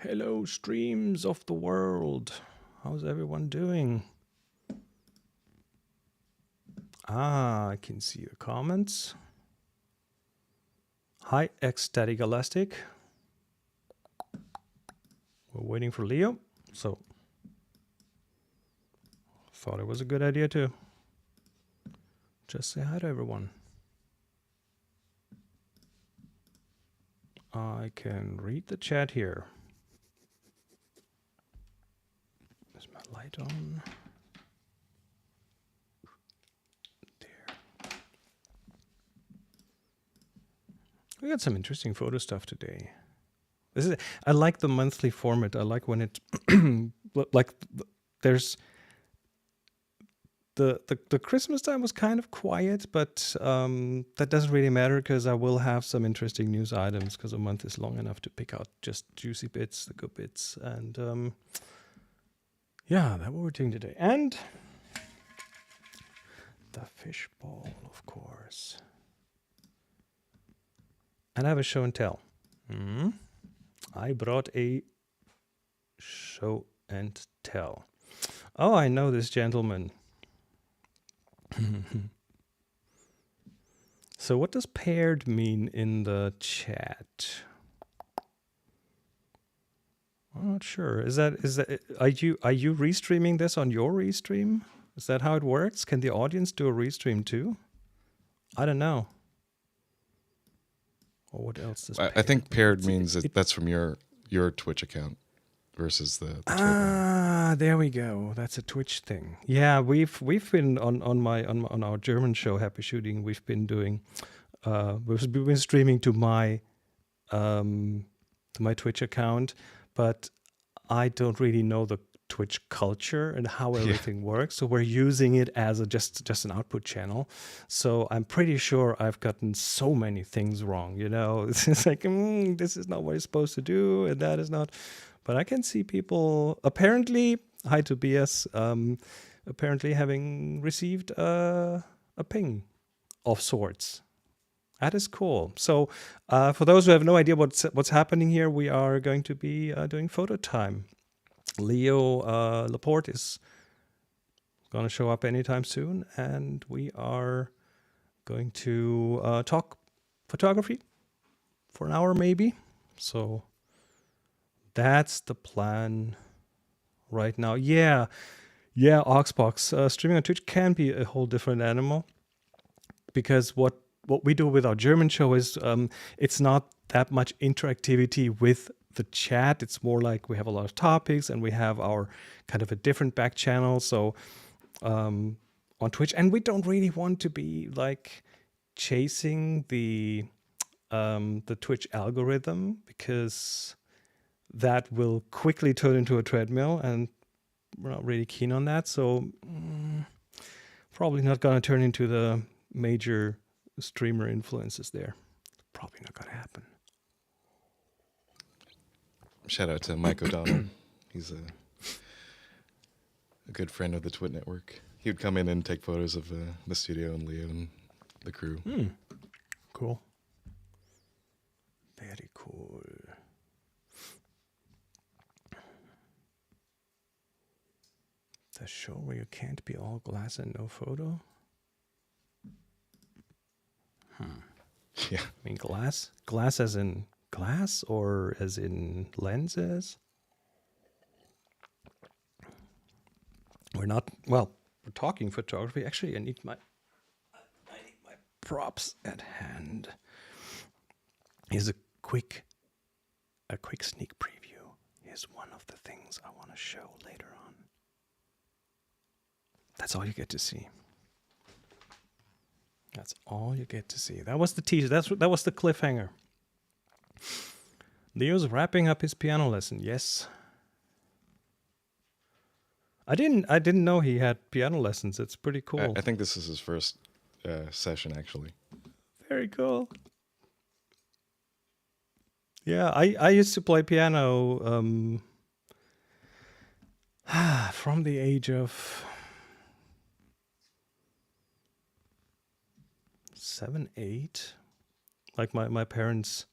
Hello, streams of the world. How's everyone doing? I can see the comments. Hi, Ecstatic Elastic. We're waiting for Leo, so thought it was a good idea to just say hi to everyone. I can read the chat here. Is my light on? There. We got some interesting photo stuff today. I like the monthly format. I like when it like there's the Christmas time was kind of quiet, but that doesn't really matter because I will have some interesting news items because a month is long enough to pick out just juicy bits, the good bits, and yeah, that's what we're doing today. And the fishbowl, of course. And I have a show and tell. I brought a show and tell. Oh, I know this gentleman. So what does paired mean in the chat? I'm not sure. Is that are you restreaming this on your restream? Is that how it works? Can the audience do a restream too? I don't know. Or what else does I think paired means that's from your Twitch account versus the Twitter. There we go. That's a Twitch thing. Yeah, we've been on our German show Happy Shooting. We've been doing we've been streaming to my Twitch account, but I don't really know the Twitch culture and how everything works. So we're using it as just an output channel. So I'm pretty sure I've gotten so many things wrong. You know, it's like this is not what it's supposed to do, and that is not. But I can see people apparently, hi to BS, apparently having received a ping of sorts. That is cool. So for those who have no idea what's happening here, we are going to be doing photo time. Leo Laporte is going to show up anytime soon, and we are going to talk photography for an hour maybe. So that's the plan right now. Yeah, Oxbox. Streaming on Twitch can be a whole different animal because what we do with our German show is it's not that much interactivity with the chat. It's more like we have a lot of topics and we have our kind of a different back channel. So on Twitch, and we don't really want to be like chasing the Twitch algorithm because that will quickly turn into a treadmill, and we're not really keen on that. So probably not going to turn into the major streamer influences there. Probably not going to happen. Shout out to Mike O'Donnell. He's a good friend of the Twit Network. He would come in and take photos of the studio and Leo and the crew. Cool. Very cool. The show where you can't be all glass and no photo? Yeah. I mean, glass? Glass as in glass or as in lenses? We're talking photography. Actually, I need my props at hand. Here's a quick sneak preview. Here's one of the things I want to show later on. That's all you get to see. That's all you get to see. That was the teaser. That was the cliffhanger. Leo's wrapping up his piano lesson. Yes. I didn't know he had piano lessons. It's pretty cool. I think this is his first session, actually. Very cool. Yeah, I used to play piano from the age of 7, 8. Like my parents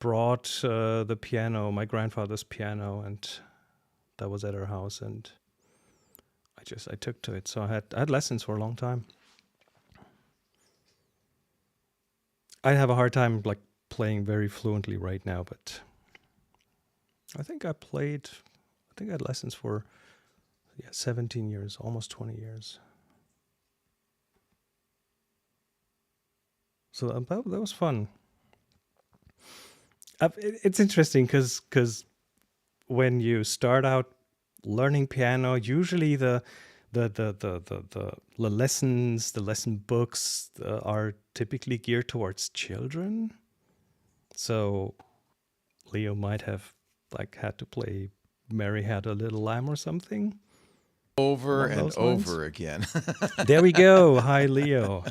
brought the piano, my grandfather's piano, and that was at our house, and I took to it. So I had lessons for a long time. I have a hard time like playing very fluently right now, but I think I had lessons for 17 years, almost 20 years. So that was fun. It's interesting because when you start out learning piano, usually the lessons, the lesson books are typically geared towards children. So Leo might have like had to play Mary Had a Little Lamb or something. Over and over again. There we go. Hi, Leo.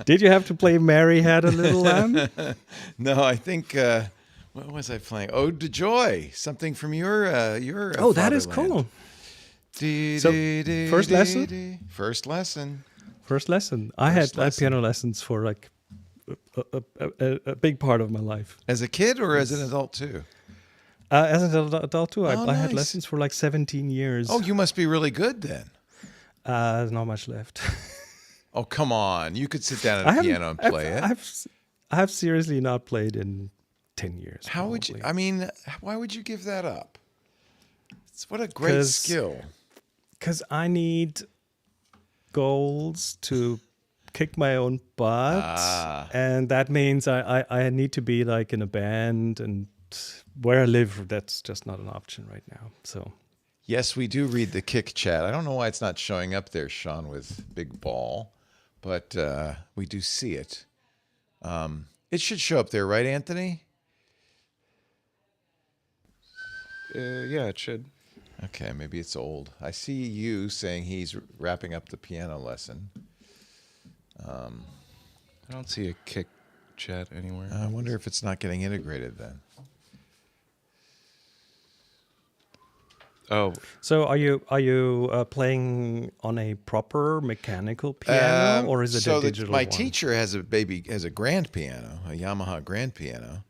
Did you have to play Mary Had a Little Lamb? No, I think, what was I playing? Ode to Joy, something from your Oh, that is cool. So, first lesson? First lesson. First lesson. I had piano lessons for like a big part of my life. As a kid or as an adult too? As an adult too. I had nice. lessons for like 17 years. Oh, you must be really good then. There's not much left. Oh, come on. You could sit down at a piano and play it. I have seriously not played in 10 years. How would you, I mean, why would you give that up? What a great skill. Because I need goals to kick my own butt. And that means I need to be like in a band, and where I live, that's just not an option right now. So yes, we do read the Kick chat. I don't know why it's not showing up there, Sean, with Big Ball, but we do see it. It should show up there, right, Anthony? Yeah, it should. Okay, maybe it's old. I see you saying he's wrapping up the piano lesson. I don't see a Kick chat anywhere. I wonder if it's not getting integrated then. Oh, so are you playing on a proper mechanical piano, or is it a digital my one? teacher has a grand piano, a Yamaha grand piano.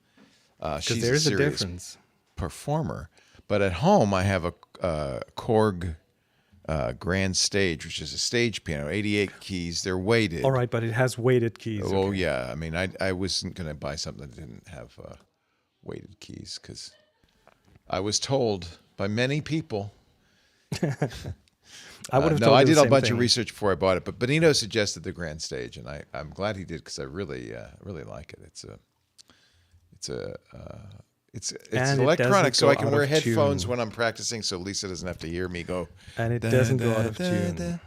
She's there's a serious difference. performer. But at home, I have a Korg Grand Stage, which is a stage piano, 88 keys. They're weighted. All right, but it has weighted keys. Oh, okay. yeah. I mean, I wasn't going to buy something that didn't have weighted keys because I was told by many people. I would have no, told I you did the a same bunch thing. of research before I bought it. But Benito suggested the Grand Stage, and I'm glad he did because I really like it. It's electronic, so I can wear headphones when I'm practicing, so Lisa doesn't have to hear me go. And it doesn't go out of tune.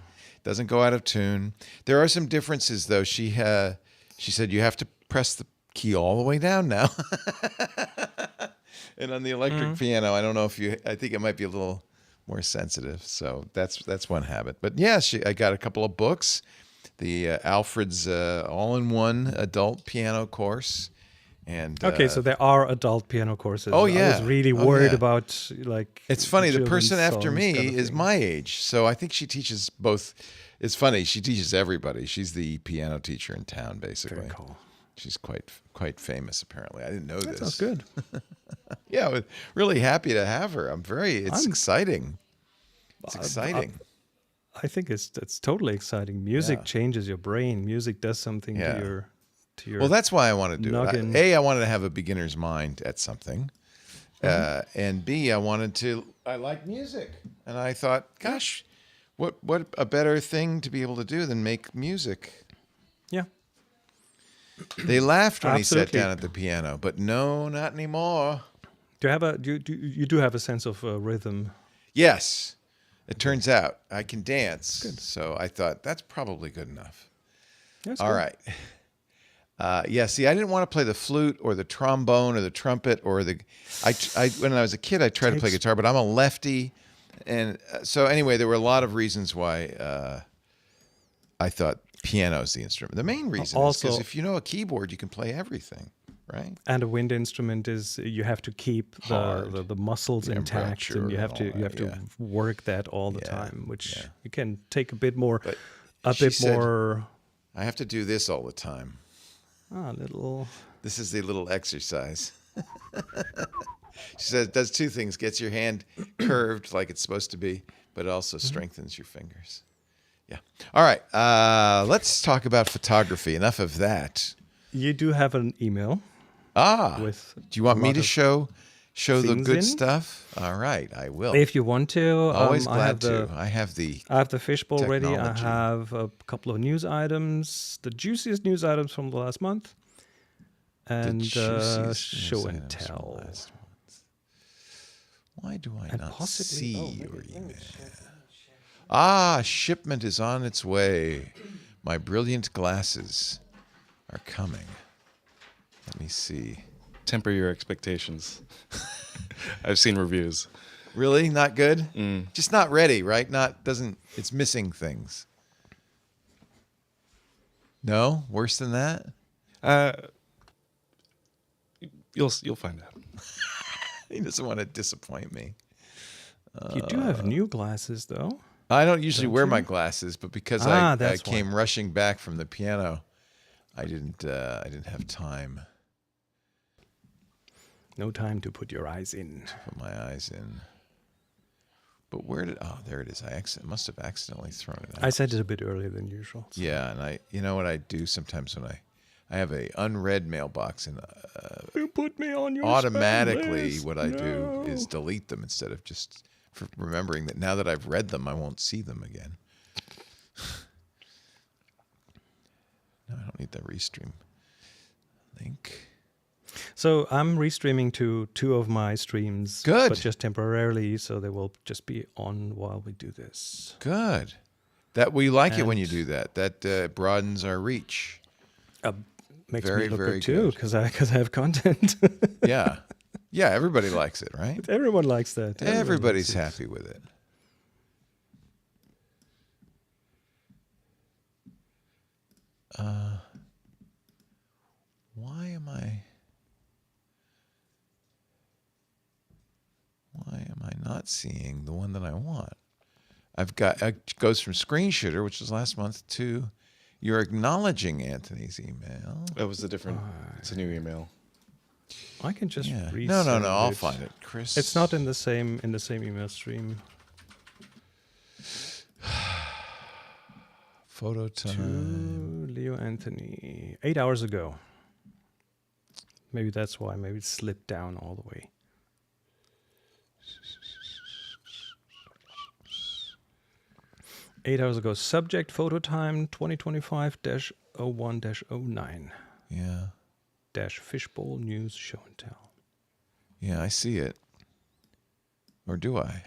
Doesn't go out of tune. There are some differences, though. She said you have to press the key all the way down now. And on the electric piano, I don't know if I think it might be a little more sensitive. So that's one habit. But yeah, I got a couple of books. The Alfred's all-in-one adult piano course. And okay, so there are adult piano courses. Oh yeah, I was really worried about like. It's funny. The person after me kind of is my age, so I think she teaches both. It's funny. She teaches everybody. She's the piano teacher in town, basically. Very cool. She's quite famous, apparently. I didn't know this. Sounds good. Yeah, I was really happy to have her. It's exciting. It's exciting. I think it's totally exciting. Music changes your brain. Music does something to your. Well, that's why I want to do noggin. it. I wanted to have a beginner's mind at something. And B, I like music. And I thought, gosh, what a better thing to be able to do than make music. Yeah. They laughed when he sat Absolutely. down at the piano, but no, not anymore. You do have a sense of rhythm? Yes. It turns out I can dance. Good. So I thought that's probably good enough. That's All good. right. See, I didn't want to play the flute or the trombone or the trumpet or when I was a kid, I tried to play guitar, but I'm a lefty. And so anyway, there were a lot of reasons why I thought piano is the instrument. The main reason is because if you know a keyboard, you can play everything, right? And a wind instrument is you have to keep the muscles intact, and you have to work that all the time, which you can take a bit more. I have to do this all the time. Little. This is the little exercise. She says it does two things: gets your hand curved like it's supposed to be, but it also strengthens your fingers. Yeah. All right. Let's talk about photography. Enough of that. You do have an email. With Do you want a me lot to of show the things good in. stuff? All right, I will. If you want to, Always I have glad to. I have the fishbowl ready. I technology. have a couple of news items, the juiciest news items from the last month, and juiciest show news and items from tell. last month. Why do I And not possibly- see oh, maybe- your let me email? check. Shipment is on its way. My brilliant glasses are coming. Let me see. Temper your expectations. I've seen reviews. Really? Not good? Just not ready, right? It's missing things. No? Worse than that? You'll find out. He doesn't want to disappoint me. You do have new glasses, though. I don't usually Don't wear you? my glasses, but because I that's why. came rushing back from the piano, I didn't have time No time to put your eyes in. to put my eyes in. But there it is. I must have accidentally thrown it out. I said it a bit earlier than usual. So. Yeah, and you know what I do sometimes when I have a unread mailbox, and You put me on your automatically spam list. what I do No. is delete them instead of just remembering that now that I've read them, I won't see them again. No, I don't need the restream link. So I'm restreaming to 2 of my streams. Good. But just temporarily, so they will just be on while we do this. Good. That we like it when And- you do that. That broadens our reach. Makes Very, me look very good too, good. because I have content. Yeah. Yeah, everybody likes it, right? Everyone likes that. Everybody Everybody's likes happy with it. Why am I not seeing the one that I want? It goes from screen shooter, which was last month, to you're acknowledging Anthony's email. That was it's a new email. I can just Yeah. resend No, I'll it. find it, Chris. It's not in the same email stream. Photo time. To Leo Anthony, 8 hours ago. Maybe that's why. Maybe it slipped down all the way. Eight hours ago. Subject photo time 2025-01-09. Yeah. Fishbowl news show and tell. Yeah, I see it. Or do I?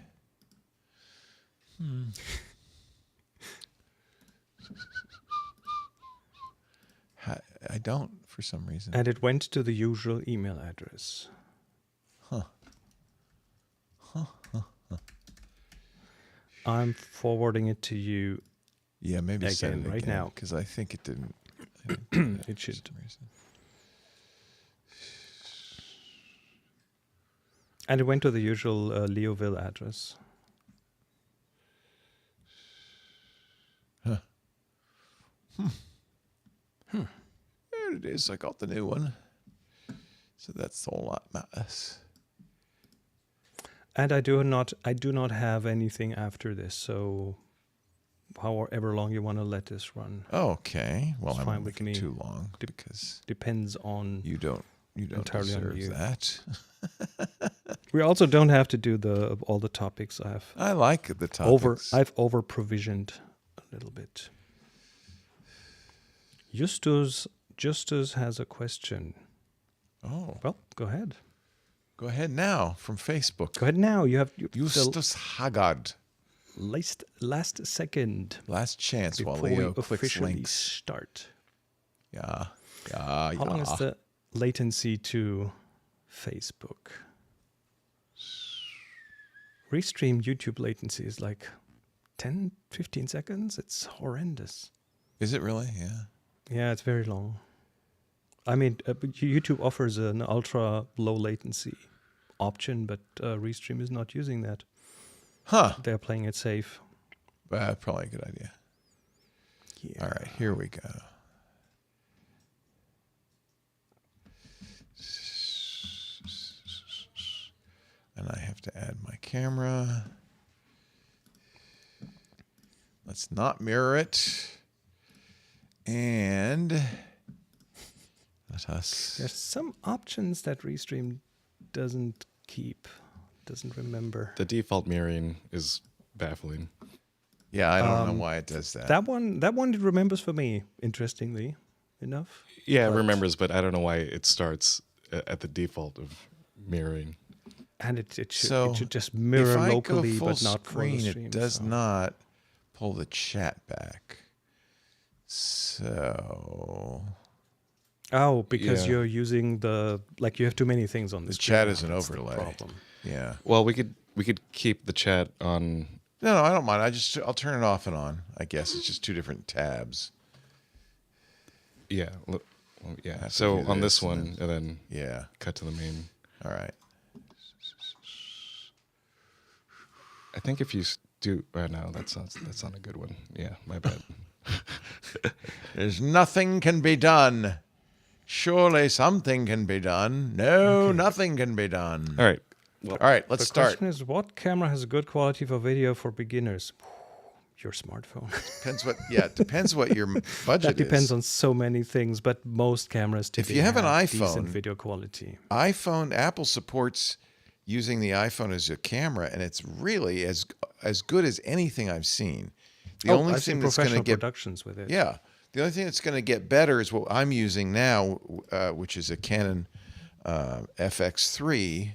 I don't, for some reason. And it went to the usual email address. I'm forwarding it to you. Yeah, maybe Again, send it right again, now. because I think it didn't. It should. For some reason. And it went to the usual Leoville address. There it is. I got the new one. So that's all that matters. And I do not have anything after this, so however long you want to let this run Okay. Well, It's I fine won't with make it me. too long because depends on. you don't Entirely on deserve you. that. We also don't have to do all the topics. I like the topics. I've over provisioned a little bit. Justus has a question. Oh, Well, go ahead. go ahead now from Facebook. Go ahead now. You have the Justus Haggard. last second Last chance while before Leo we clicks officially links. start. Yeah. How long is the latency to Facebook? Restream YouTube latency is like 10, 15 seconds. It's horrendous. Is it really? Yeah. Yeah, it's very long. I mean, YouTube offers an ultra low latency option, but Restream is not using that. Huh. They're playing it safe. Probably a good idea. Yeah. All right, here we go. to add my camera. Let's not mirror it. And let us... There's some options that Restream doesn't remember. The default mirroring is baffling. Yeah, I don't know why it does that. That one it remembers for me, interestingly enough. Yeah, it remembers, but I don't know why it starts at the default of mirroring. And it should just mirror locally, but not screen. for the stream. It does not pull the chat back. So... Oh, because you're using you have too many things on the screen. chat is an That's the overlay. problem. Yeah. Well, we could keep the chat on. No, I don't mind. I'll turn it off and on. I guess it's just two different tabs. Yeah. Have to So do on this this one, and then Yeah. cut to the main. All right. I think if you do right now, that's not a good one. Yeah, my bad. There's nothing can be done. Surely something can be done. No, nothing can be done. All right. Well, All right, let's The start. question is, what camera has a good quality for video for beginners? Your smartphone. Depends what your budget That depends is. on so many things, but most cameras typically you have an decent iPhone- video quality. Apple supports using the iPhone as a camera, and it's really as good as anything I've seen. The only I've seen thing that's going to professional get productions with it. Yeah. The only thing that's going to get better is what I'm using now, which is a Canon FX3,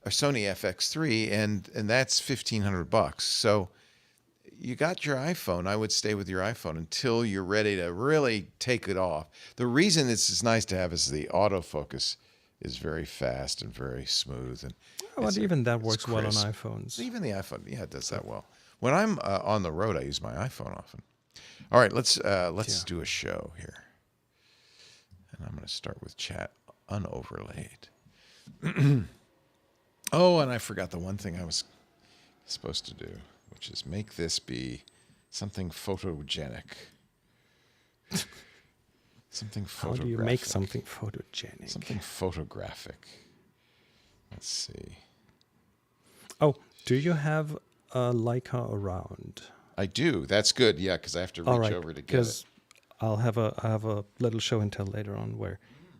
a Sony FX3, and that's $1,500. So you got your iPhone. I would stay with your iPhone until you're ready to really take it off. The reason this is nice to have is the autofocus is very fast and very smooth. And But even that it's works well on crisp. iPhones. Even the iPhone, yeah, it does that well. When I'm on the road, I use my iPhone often. All right, let's do a show here. And I'm going to start with chat unoverlaid. Oh, and I forgot the one thing I was supposed to do, which is make this be something photogenic. Something photographic. How do you make something photogenic? Something photographic. Let's see. Oh, do you have a Leica around? I do. That's good. Yeah, because I have to reach All right, over to get it. because I have a little show and tell later on where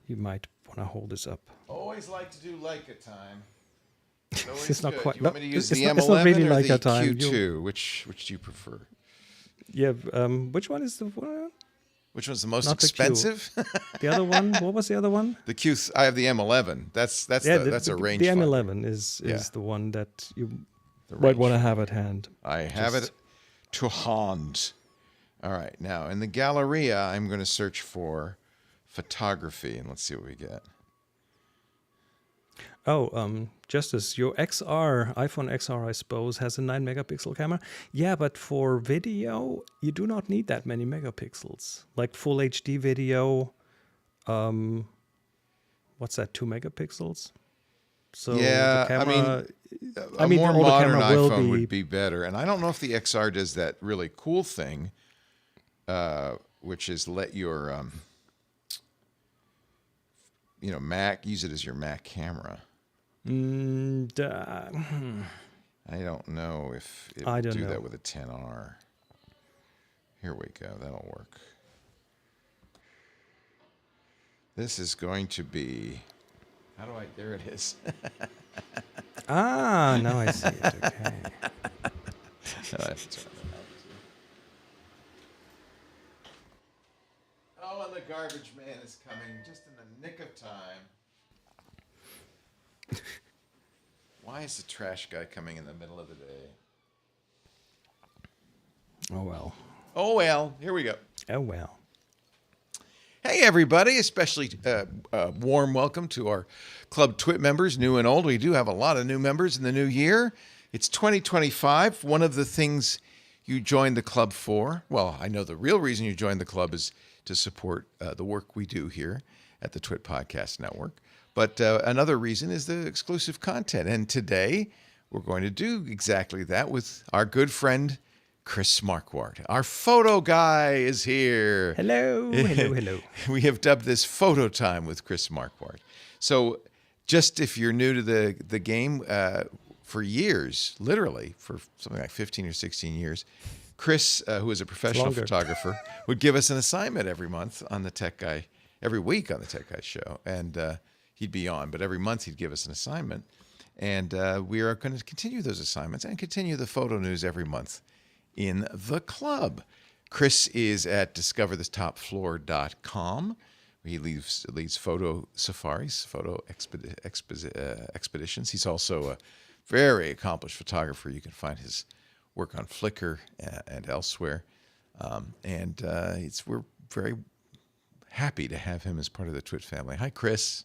you might want to hold this up. Always like to do Leica time. It's not quite. Do you want me to use it's the not, M11 it's not really or Leica the time. Q2? Which do you prefer? Yeah. Which one is the one? Which one's the most Not the Q. expensive? The other one? What was the other one? The Q. I have the M11. That's a range. The M11 is the one that you The might want to rangefinder. have at hand. I have it to hand. All right. Now in the Galleria, I'm going to search for photography, and let's see what we get. Oh, Justice, your iPhone XR, I suppose, has a 9 megapixel camera. Yeah, but for video, you do not need that many megapixels. Like full HD video, what's that, 2 megapixels? So Yeah, the camera, a more the older modern camera will iPhone be- would be better. And I don't know if the XR does that really cool thing, which is let your Mac use it as your Mac camera. I don't know if it I will don't do know. that with a 10R. Here we go. That'll work. This is going to be. How do I? There it is. now I see it. Okay. I have to turn that out too. Oh, and the garbage man is coming just in the nick of time. Why is the trash guy coming in the middle of the day? Oh, well. Oh, well, here we go. Oh, well. Hey, everybody, especially warm welcome to our Club Twit members, new and old. We do have a lot of new members in the new year. It's 2025. One of the things you joined the club for, well, I know the real reason you joined the club is to support the work we do here at the Twit Podcast Network. But another reason is the exclusive content. And today we're going to do exactly that with our good friend, Chris Marquardt. Our photo guy is here. Hello, hello, hello. We have dubbed this Photo Time with Chris Marquardt. So just if you're new to the game, for years, literally for something like 15 or 16 years, Chris, who is a professional longer. photographer, would give us an assignment every month on the Tech Guy, every week on the Tech Guy show. And he'd be on, but every month he'd give us an assignment. And we are going to continue those assignments and continue the photo news every month in the club. Chris is at discoverthetopfloor.com. He leads photo safaris, photo expeditions. He's also a very accomplished photographer. You can find his work on Flickr and elsewhere. We're very happy to have him as part of the Twit family. Hi, Chris.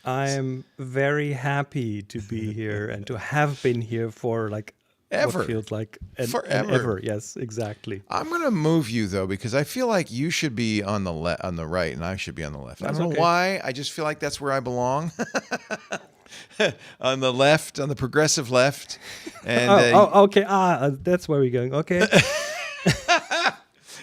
I'm very happy to be here and to have been here for like Ever. what feels like Forever. ever. Yes, exactly. I'm going to move you though because I feel like you should be on the right and I should be on the left. I That's don't know okay. why. I just feel like that's where I belong. On the left, on the progressive left. And Okay. That's where we're going. Okay.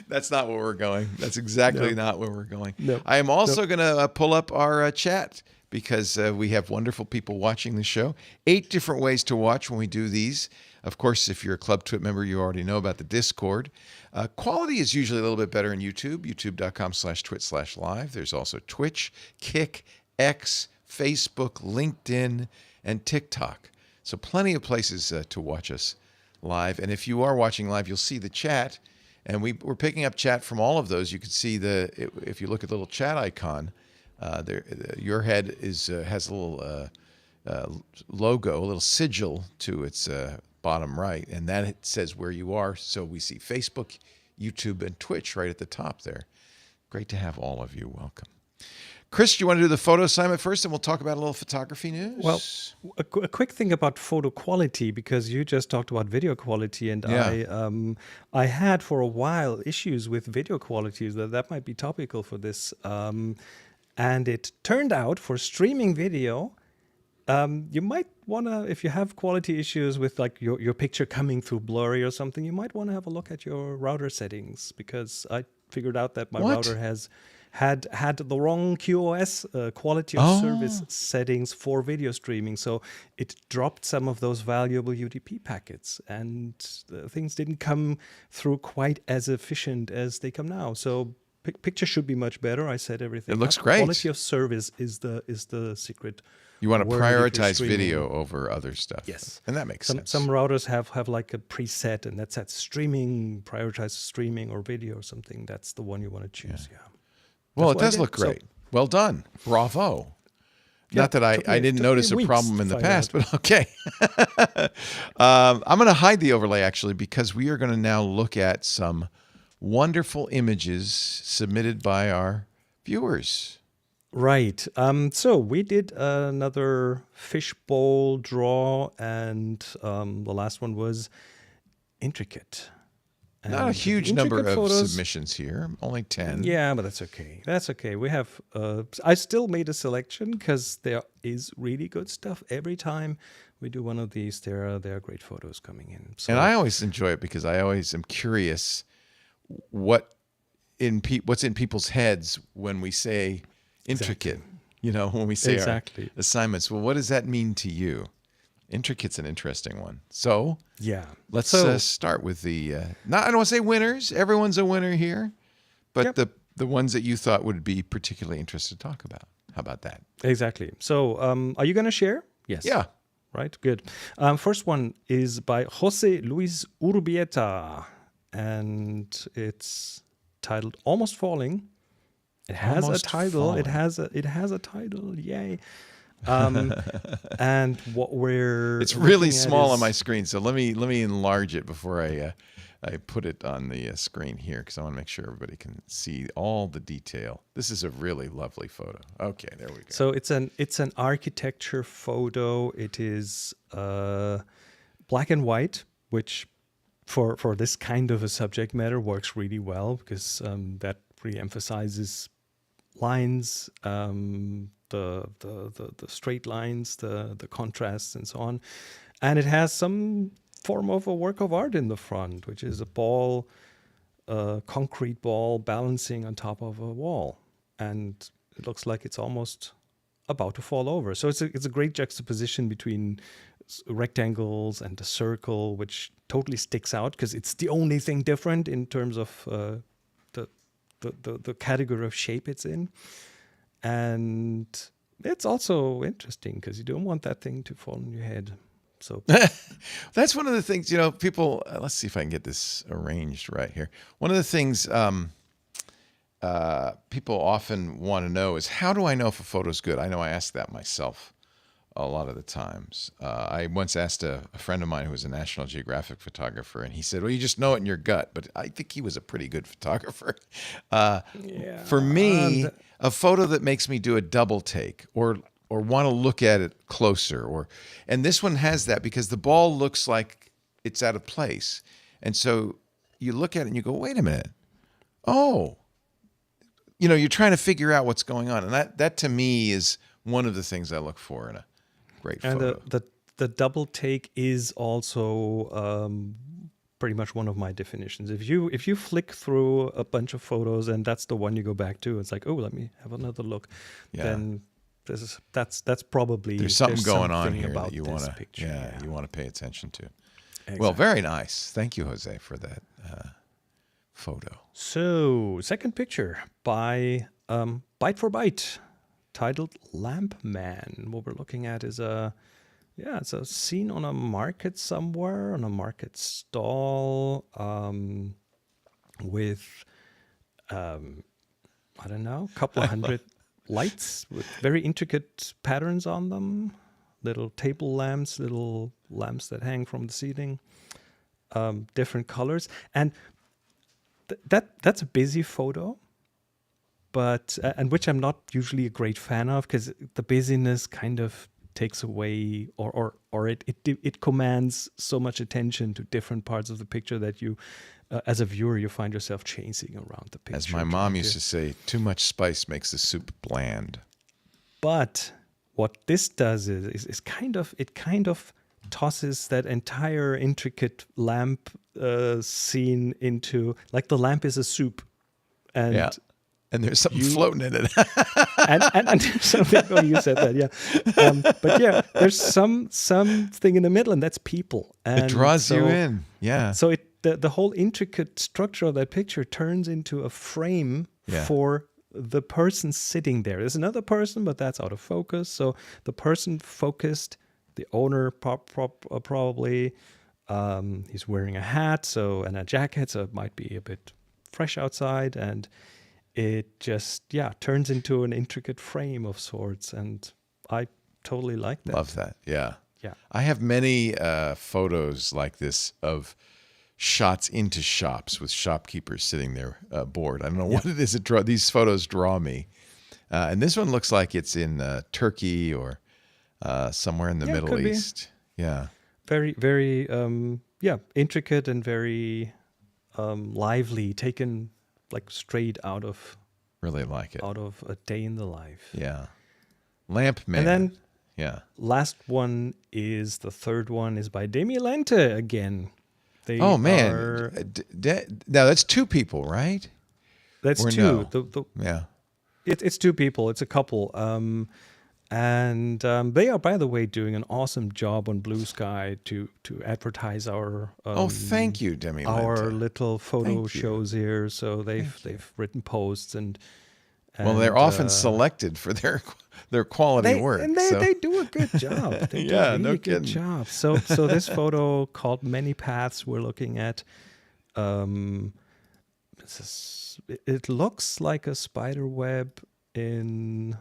that's not where we're going. That's exactly not where we're going. No. I am also going to pull up our chat because we have wonderful people watching the show. 8 different ways to watch when we do these. Of course, if you're a Club Twit member, you already know about the Discord. Quality is usually a little bit better in YouTube, youtube.com/twit/live. There's also Twitch, Kick, X, Facebook, LinkedIn, and TikTok. So plenty of places to watch us live. And if you are watching live, you'll see the chat. And we're picking up chat from all of those. You can see if you look at the little chat icon, your head has a little logo, a little sigil to its bottom right, and that says where you are. So we see Facebook, YouTube, and Twitch right at the top there. Great to have all of you. Welcome. Chris, do you want to do the photo assignment first, and we'll talk about a little photography news? Well, a quick thing about photo quality, because you just talked about video quality, and I had for a while issues with video quality. That might be topical for this. And it turned out for streaming video, you might want to, if you have quality issues with like your picture coming through blurry or something, you might want to have a look at your router settings, because I figured out that my router has had the wrong QoS, quality of service settings for video streaming. So it dropped some of those valuable UDP packets, and things didn't come through quite as efficient as they come now. So picture should be much better. I set everything. It looks up. great. Quality of service is the secret. You want to word if you're prioritize streaming. video over other stuff. Yes. And that makes sense. Some routers have like a preset, and that's at streaming, prioritize streaming or video or something. That's the one you want to choose. Yeah. Well, That's it what I does did. look great. Well done. Bravo. Yeah, Not that I didn't took notice me a weeks problem to in the find past, out. but okay. I'm going to hide the overlay, actually, because we are going to now look at some wonderful images submitted by our viewers. Right. So we did another fishbowl draw, and the last one was intricate. Not a And huge intricate number of photos- submissions here, only 10. Yeah, but that's okay. That's okay. We have. I still made a selection because there is really good stuff every time we do one of these. There are great photos coming in. So And I always enjoy it because I always am curious what's in people's heads when we say intricate. You know, when we say Exactly. our assignments. Well, what does that mean to you? Intricate's an interesting one. So yeah, let's So- start with the. I don't want to say winners. Everyone's a winner here, but Yep. the ones that you thought would be particularly interested to talk about. How about that? Exactly. So are you going to share? Yes. Yeah. Right. Good. First one is by Jose Luis Urbieta, and it's titled "Almost Falling." It has Almost a title. Falling. It has a title. Yay! And what we're It's really looking at small on is- my screen, so let me enlarge it before I put it on the screen here because I want to make sure everybody can see all the detail. This is a really lovely photo. Okay, there we go. So it's an architecture photo. It is black and white, which for this kind of a subject matter works really well because that really emphasizes lines, the straight lines, the contrasts, and so on. And it has some form of a work of art in the front, which is a ball, a concrete ball balancing on top of a wall, and it looks like it's almost about to fall over. So it's a great juxtaposition between rectangles and the circle, which totally sticks out because it's the only thing different in terms of the category of shape it's in. And it's also interesting because you don't want that thing to fall on your head. So that's one of the things, people, let's see if I can get this arranged right here. One of the things people often want to know is, how do I know if a photo's good? I know I ask that myself a lot of the times. I once asked a friend of mine who was a National Geographic photographer, and he said, well, you just know it in your gut. But I think he was a pretty good photographer. For me, a photo that makes me do a double take or want to look at it closer, and this one has that because the ball looks like it's out of place. And so you look at it and you go, wait a minute. Oh, you're trying to figure out what's going on. And that to me is one of the things I look for in a great photo. And the double take is also pretty much one of my definitions. If you flick through a bunch of photos and that's the one you go back to, it's like, oh, let me have another look. Yeah. Then that's probably there's something going on here about that you want to you want to pay attention to. Exactly. Well, very nice. Thank you, Jose, for that photo. So, second picture by Byte for Byte, titled Lamp Man. What we're looking at is it's a scene on a market somewhere, on a market stall, with I don't know, a couple of hundred lights with very intricate patterns on them, little table lamps, little lamps that hang from the ceiling, different colors, and that's a busy photo, but and which I'm not usually a great fan of, because the busyness kind of takes away or it commands so much attention to different parts of the picture that you as a viewer you find yourself chasing around the picture. As my mom used to say, too much spice makes the soup bland. But what this does is kind of tosses that entire intricate lamp scene into, like, the lamp is a soup, and and there's something floating in it. and there's something. Oh, you said that, yeah. But yeah, there's something in the middle, and that's people. And it draws you in, yeah. So the whole intricate structure of that picture turns into a frame for the person sitting there. There's another person, but that's out of focus. So the person focused, the owner probably, he's wearing a hat and a jacket, so it might be a bit fresh outside, and it just turns into an intricate frame of sorts, and I totally like that. Love that. Yeah. Yeah. I have many photos like this of shots into shops with shopkeepers sitting there bored. I don't know what it is. These photos draw me. And this one looks like it's in Turkey or somewhere in the Middle East. Yeah. Very, very, intricate and very lively, taken like straight out of really like it. Out of A Day in the Life. Yeah. Lamp Man. And then last one is the third one is by Demi Lente again. Now that's two people, right? That's or two. No? It's two people. It's a couple. And they are, by the way, doing an awesome job on Blue Sky to advertise our thank you, Demi Lente. Our little photo shows here. So they've written posts and they're often selected for their quality work. And they do a good job. They do a really good kidding. job. So this photo called Many Paths we're looking at, it looks like a spider web in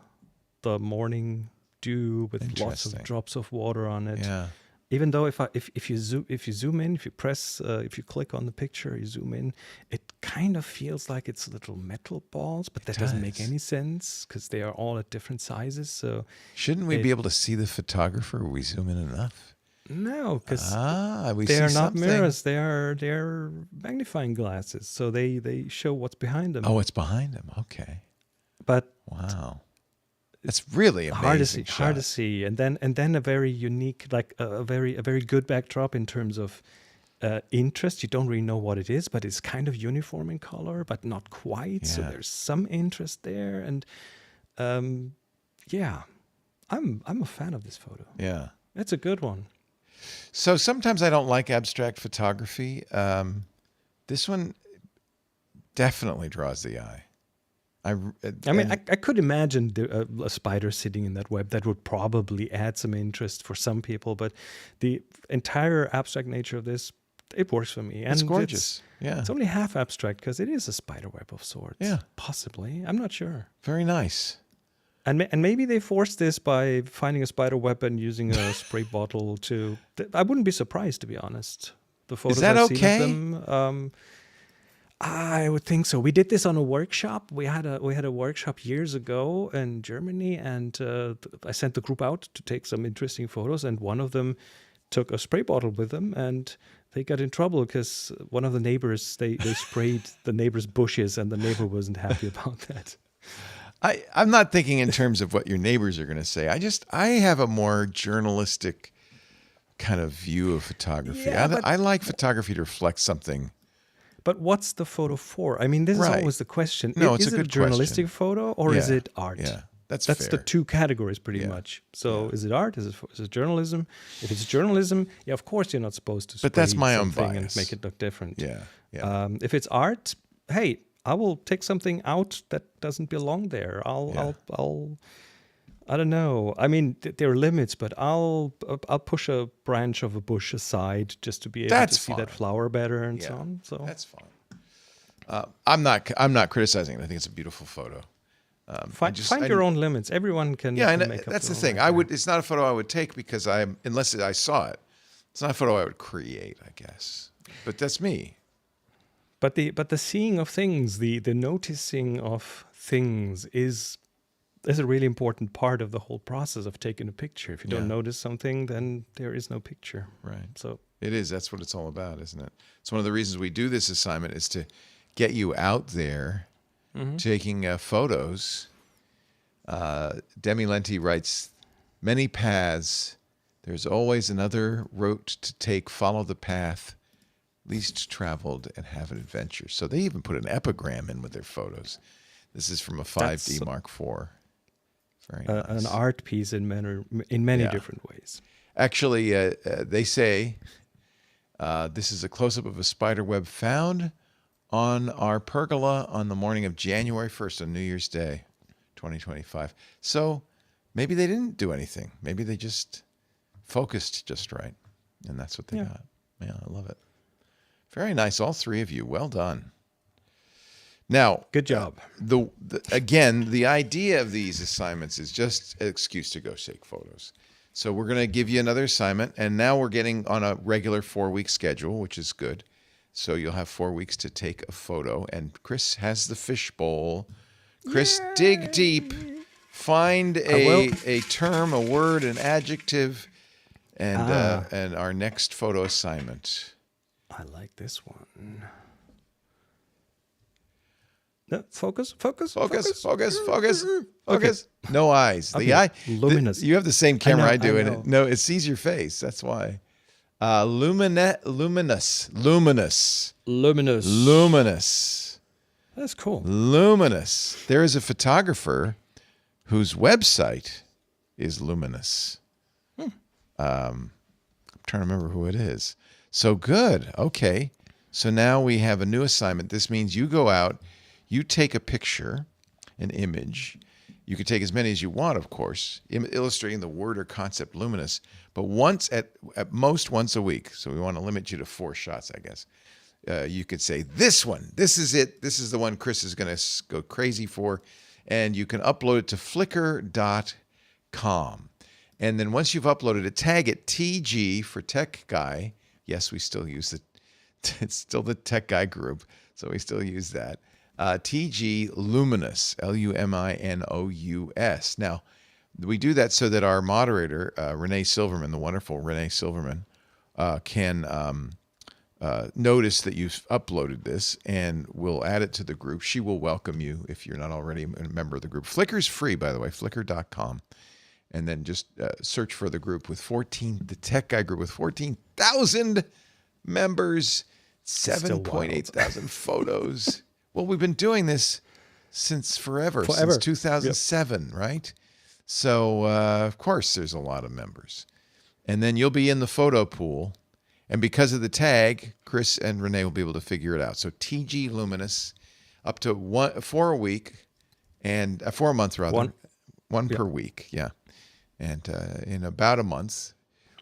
the morning dew with lots of drops of water on it. Yeah. Even though if you zoom in, if you click on the picture, you zoom in, it kind of feels like it's little metal balls, but that doesn't make any sense because they are all at different sizes. So shouldn't we be able to see the photographer? We zoom in enough? No, because they are not mirrors. They are magnifying glasses, so they show what's behind them. Oh, it's behind them. Okay. But wow. That's really amazing. Hard to see, and then a very unique, like a very good backdrop in terms of interest. You don't really know what it is, but it's kind of uniform in color, but not quite. Yeah. So there's some interest there, and I'm a fan of this photo. Yeah, it's a good one. So sometimes I don't like abstract photography. This one definitely draws the eye. I mean, I could imagine a spider sitting in that web. That would probably add some interest for some people, but the entire abstract nature of this, it works for me. And it's gorgeous. It's only half abstract because it is a spider web of sorts. Yeah. Possibly. I'm not sure. Very nice. And maybe they forced this by finding a spider web and using a spray bottle to... I wouldn't be surprised, to be honest. The photos Is that I've okay? seen of them, I would think so. We did this on a workshop. We had a workshop years ago in Germany, and I sent the group out to take some interesting photos, and one of them took a spray bottle with them, and they got in trouble because one of the neighbors, they sprayed the neighbor's bushes, and the neighbor wasn't happy about that. I'm not thinking in terms of what your neighbors are going to say. I have a more journalistic kind of view of photography. Yeah, I like photography to reflect something. But what's the photo for? I mean, this is always the question. No, is it's a it good journalistic question. photo or is it art? Yeah, that's the fair. two categories pretty much. So is it art? Is it journalism? If it's journalism, yeah, of course you're not supposed to. But that's spray my own something bias. and make it look different. Yeah. If it's art, hey, I will take something out that doesn't belong there. I don't know. I mean, there are limits, but I'll push a branch of a bush aside just to be able to see that flower better and so on. So that's fine. I'm not criticizing it. I think it's a beautiful photo. Find your own limits. Everyone can. Yeah, can and make up that's the their thing. own idea. It's not a photo I would take because unless I saw it. It's not a photo I would create, I guess. But that's me. But the seeing of things, the noticing of things is a really important part of the whole process of taking a picture. If you don't notice something, then there is no picture. Right. So it is. That's what it's all about, isn't it? It's one of the reasons we do this assignment is to get you out there taking photos. Demi Lenti writes, many paths. There's always another route to take. Follow the path least traveled and have an adventure. So they even put an epigram in with their photos. This is from a 5D Mark IV. Very nice. An art piece in many different ways. Actually, they say this is a close-up of a spider web found on our pergola on the morning of January 1st on New Year's Day, 2025. So maybe they didn't do anything. Maybe they just focused just right. And that's what they got. Yeah, I love it. Very nice, all three of you. Well done. Now, good job. Again, the idea of these assignments is just an excuse to go take photos. So we're going to give you another assignment, and now we're getting on a regular 4-week schedule, which is good. So you'll have 4 weeks to take a photo, and Chris has the fishbowl. Chris, dig deep, find a term, a word, an adjective, and our next photo assignment. I like this one. No, focus. Okay. No eyes. The eye. Luminous. You have the same camera I do, I and it sees your face. That's why. Luminous. That's cool. Luminous. There is a photographer whose website is luminous. I'm trying to remember who it is. So good. Okay. So now we have a new assignment. This means you go out, you take a picture, an image. You can take as many as you want, of course, illustrating the word or concept luminous, but once at most once a week. So we want to limit you to 4 shots, I guess. You could say, this one, this is it. This is the one Chris is going to go crazy for. And you can upload it to flickr.com. And then once you've uploaded it, tag it TG for Tech Guy. Yes, we still use it. It's still the Tech Guy group, so we still use that. TG Luminous, Luminous. Now, we do that so that our moderator, Renee Silverman, the wonderful Renee Silverman, can notice that you've uploaded this and will add it to the group. She will welcome you if you're not already a member of the group. Flickr's free, by the way, flickr.com. And then just search for the group with the Tech Guy group with 14,000 members, 7.8 thousand photos. Well, we've been doing this since forever. Since 2007, right? So, of course, there's a lot of members. and then you'll be in the photo pool. And because of the tag, Chris and Renee will be able to figure it out. So TG Luminous, up to for a week, and for a month rather, one per week, yeah. And in about a month,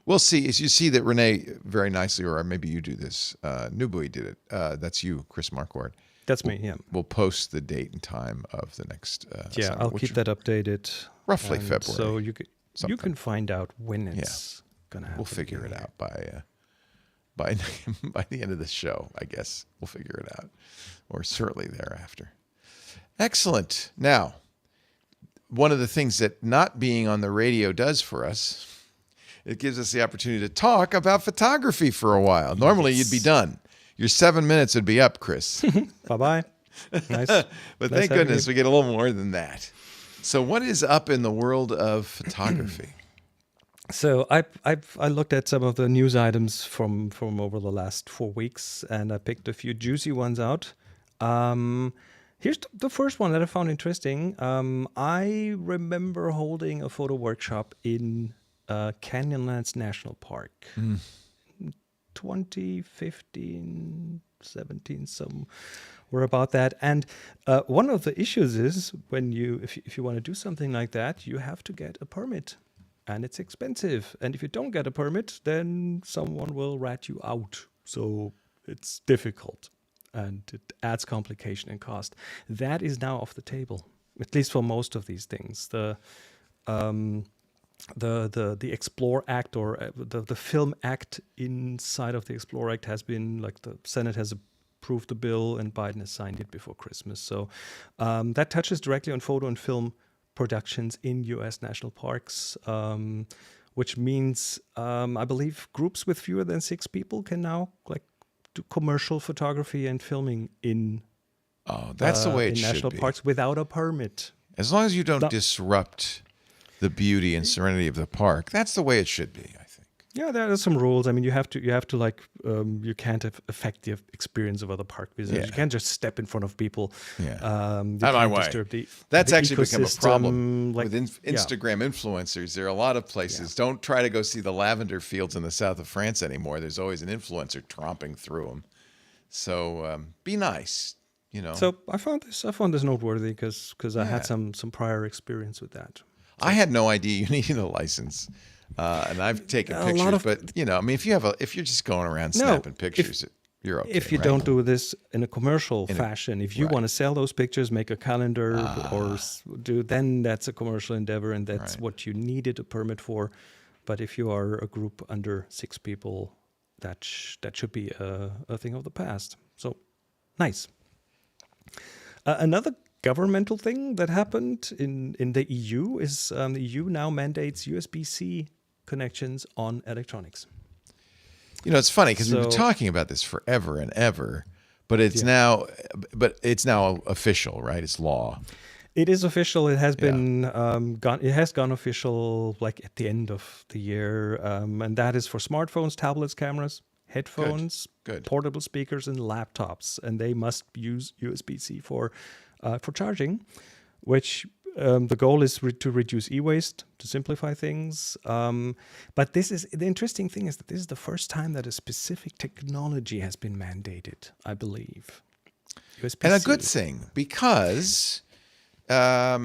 we'll see. As you see that Renee very nicely, or maybe you do this. Newbury did it. That's you, Chris Marquardt. That's me. Yeah. We'll post the date and time of the next. Yeah, I'll keep that uptated. Roughly and February. So you can find out when it's gonna happen. We'll figure it out by the end of the show, I guess. We'll figure it out, or certainly thereafter. Excellent. Now, one of the things that not being on the radio does for us, it gives us the opportunity to talk about photography for a while. Normally, you'd be done. Your 7 minutes would be up, Chris. Bye-bye. Nice. But thank goodness we get a little more than that. So what is up in the world of photography? So I looked at some of the news items from over the last 4 weeks, and I picked a few juicy ones out. Here's the first one that I found interesting. I remember holding a photo workshop in Canyonlands National Park. 2015, 17, somewhere about that. And one of the issues is when if you want to do something like that, you have to get a permit. And it's expensive. And if you don't get a permit, then someone will rat you out. So it's difficult. And it adds complication and cost. That is now off the table, at least for most of these things. The Explore Act, or the Film Act inside of the Explore Act has been, like, the Senate has approved the bill and Biden has signed it before Christmas. So that touches directly on photo and film productions in U.S. national parks, which means I believe groups with fewer than 6 people can now do commercial photography and filming in that's the way it in should national be. parks without a permit. As long as you don't disrupt the beauty and serenity of the park, that's the way it should be, I think. Yeah, there are some rules. I mean, you have to you can't affect the experience of other park visitors. Yeah. You can't just step in front of people. Yeah. You Out of my can't way. disturb That's the actually become a problem ecosystem, with Instagram influencers. There are a lot of places. Don't try to go see the lavender fields in the south of France anymore. There's always an influencer tromping through them. So be nice, you know. So I found this noteworthy because I had some prior experience with that. I had no idea you needed a license, and I've taken pictures. But I mean, if you're just going around snapping pictures, you're okay. If you don't do this in a commercial fashion, if you want to sell those pictures, make a calendar, then that's a commercial endeavor, and that's what you needed a permit for. But if you are a group under 6 people, that should be a thing of the past. So nice. Another governmental thing that happened in the EU is the EU now mandates USB-C connections on electronics. It's funny because we've been talking about this forever and ever, but it's now official, right? It's law. It is official. It has been gone. It has gone official like at the end of the year, and that is for smartphones, tablets, cameras, headphones, portable speakers, and laptops, and they must use USB-C for charging, which the goal is to reduce e-waste, to simplify things. But the interesting thing is that this is the first time that a specific technology has been mandated, I believe. USB-C. And a good thing, because I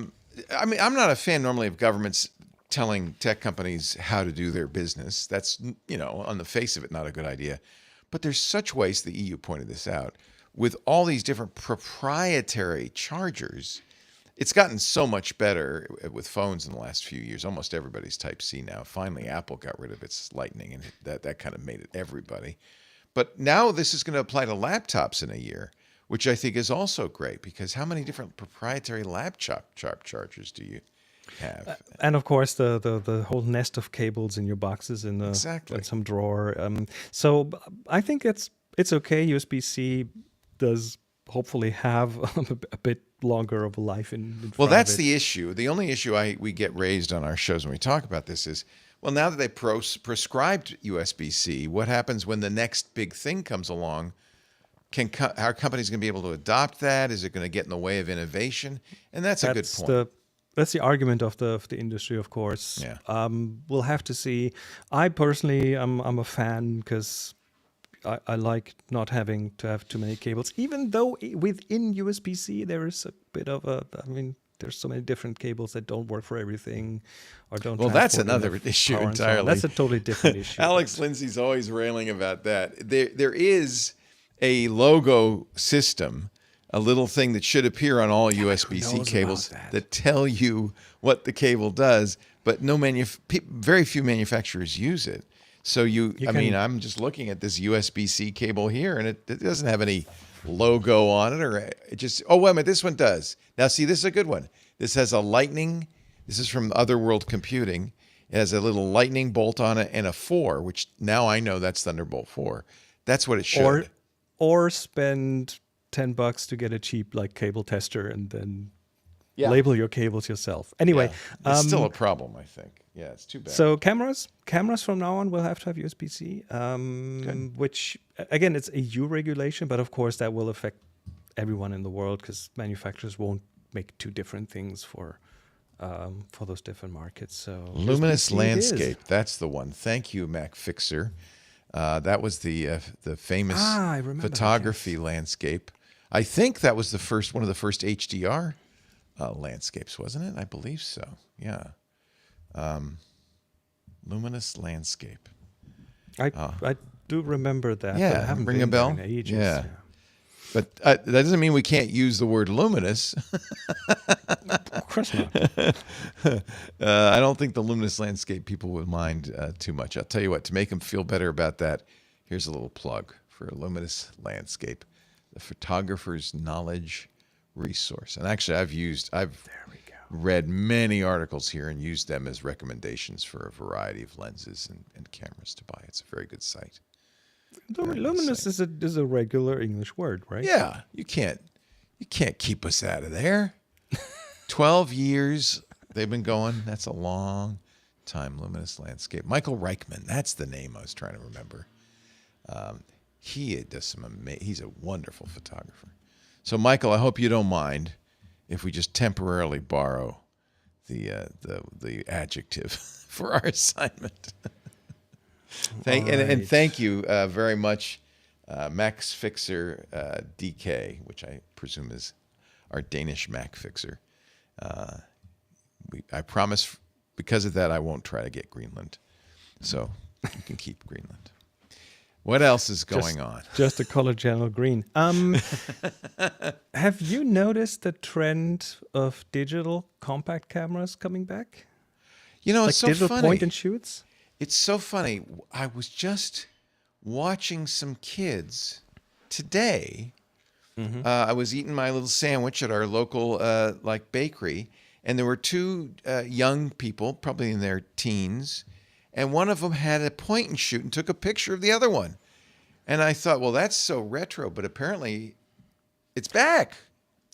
mean, I'm not a fan normally of governments telling tech companies how to do their business. That's, on the face of it, not a good idea. But there's such ways, the EU pointed this out, with all these different proprietary chargers. It's gotten so much better with phones in the last few years. Almost everybody's Type-C now. Finally, Apple got rid of its Lightning, and that kind of made it everybody. But now this is going to apply to laptops in a year, which I think is also great, because how many different proprietary laptop chargers do you have? And of course, the whole nest of cables in your boxes in in some drawer. So I think it's okay. USB-C does hopefully have a bit longer of a life in well, that's the issue. The only issue we get raised on our shows when we talk about this is, well, now that they prescribed USB-C, what happens when the next big thing comes along? Our company's going to be able to adopt that? Is it going to get in the way of innovation? And that's a good point. That's the argument of the industry, of course. Yeah. We'll have to see. I personally, I'm a fan because I like not having to have too many cables. Even though within USB-C there is a bit of a, I mean, there's so many different cables that don't work for everything, or don't. Well, that's transport another enough issue power and so on. entirely. That's a totally different issue. Alex Lindsay's always railing about that. There is a logo system, a little thing that should appear on all USB-C knows cables about that tell you what the cable does, but very few manufacturers use it. So I'm just looking at this USB-C cable here, and it doesn't have any logo on it, or it just. Oh, wait a minute, this one does. Now, see, this is a good one. This has a lightning. This is from Otherworld Computing. It has a little lightning bolt on it and a 4, which now I know that's Thunderbolt 4. That's what it should. Or spend $10 to get a cheap cable tester and then label your cables yourself. Anyway, it's still a problem, I think. Yeah, it's too bad. So cameras from now on will have to have USB-C, which again, it's a EU regulation, but of course that will affect everyone in the world because manufacturers won't make two different things for those different markets. So Luminous USB-C Landscape, that's the one. Thank you, Mac Fixer. That was the famous photography landscape. I think that was one of the first HDR landscapes, wasn't it? I believe so. Yeah. Luminous Landscape. I do remember that. Yeah, but I haven't ring been a bell? there in ages. Yeah. But that doesn't mean we can't use the word luminous. Of course not. I don't think the luminous landscape people would mind too much. I'll tell you what, to make them feel better about that, here's a little plug for a luminous landscape, the photographer's knowledge resource. And actually, I've read many articles here and used them as recommendations for a variety of lenses and cameras to buy. It's a very good site. Luminous is a regular English word, right? Yeah, you can't keep us out of there. 12 years they've been going. That's a long time. Luminous Landscape. Michael Reichman. That's the name I was trying to remember. He does some he's a wonderful photographer. So, Michael, I hope you don't mind if we just temporarily borrow the adjective for our assignment. And thank you very much, Max Fixer DK, which I presume is our Danish Mac Fixer. I promise, because of that, I won't try to get Greenland. So you can keep Greenland. What else is going on? Just the color channel green. Have you noticed the trend of digital compact cameras coming back? You know, it's so digital funny. point and shoots. It's so funny. I was just watching some kids today. I was eating my little sandwich at our local bakery, and there were two young people, probably in their teens, and one of them had a point and shoot and took a picture of the other one. And I thought, well, that's so retro, but apparently it's back.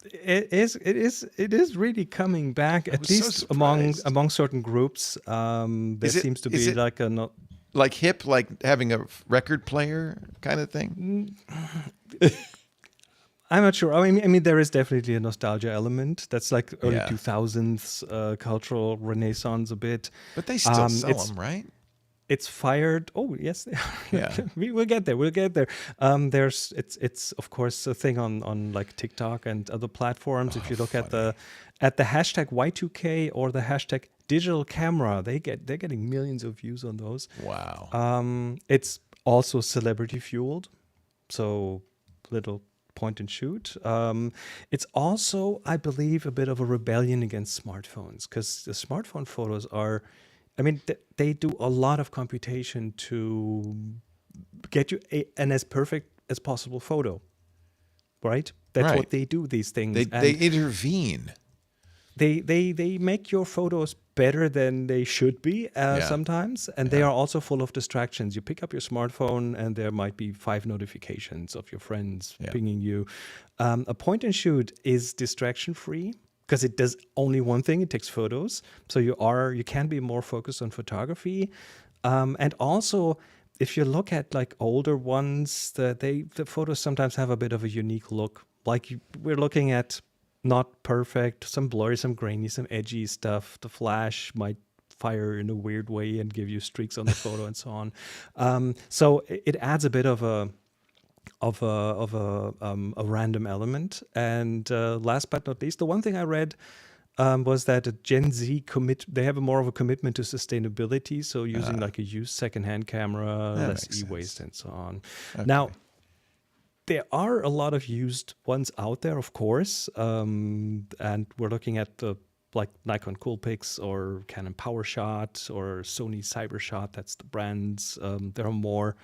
It is really coming back, at least among certain groups. There seems to be like hip, like having a record player kind of thing. I'm not sure. I mean, there is definitely a nostalgia element. That's like early 2000s cultural renaissance a bit. But they still sell them, right? It's fired. Oh, yes, they are. Yeah. We'll get there. It's of course a thing on like TikTok and other platforms. If you look at the hashtag Y2K or the hashtag digital camera, they're getting millions of views on those. Wow. It's also celebrity fueled, so little point and shoot. It's also, I believe, a bit of a rebellion against smartphones, because the smartphone photos are, I mean, they do a lot of computation to get you an as perfect as possible photo, right? That's what they do, these things. They intervene. They make your photos better than they should be sometimes, and they are also full of distractions. You pick up your smartphone, and there might be 5 notifications of your friends pinging you. A point and shoot is distraction free because it does only one thing: it takes photos. So you can be more focused on photography, and also if you look at like older ones, the photos sometimes have a bit of a unique look. Like we're looking at not perfect, some blurry, some grainy, some edgy stuff. The flash might fire in a weird way and give you streaks on the photo and so on. So it adds a bit of a random element. And last but not least, the one thing I read was that Gen Z they have more of a commitment to sustainability. So using like a used secondhand camera, less e-waste and so on. Okay. Now, there are a lot of used ones out there, of course. And we're looking at like Nikon Coolpix or Canon PowerShot or Sony CyberShot. That's the brands. There are more.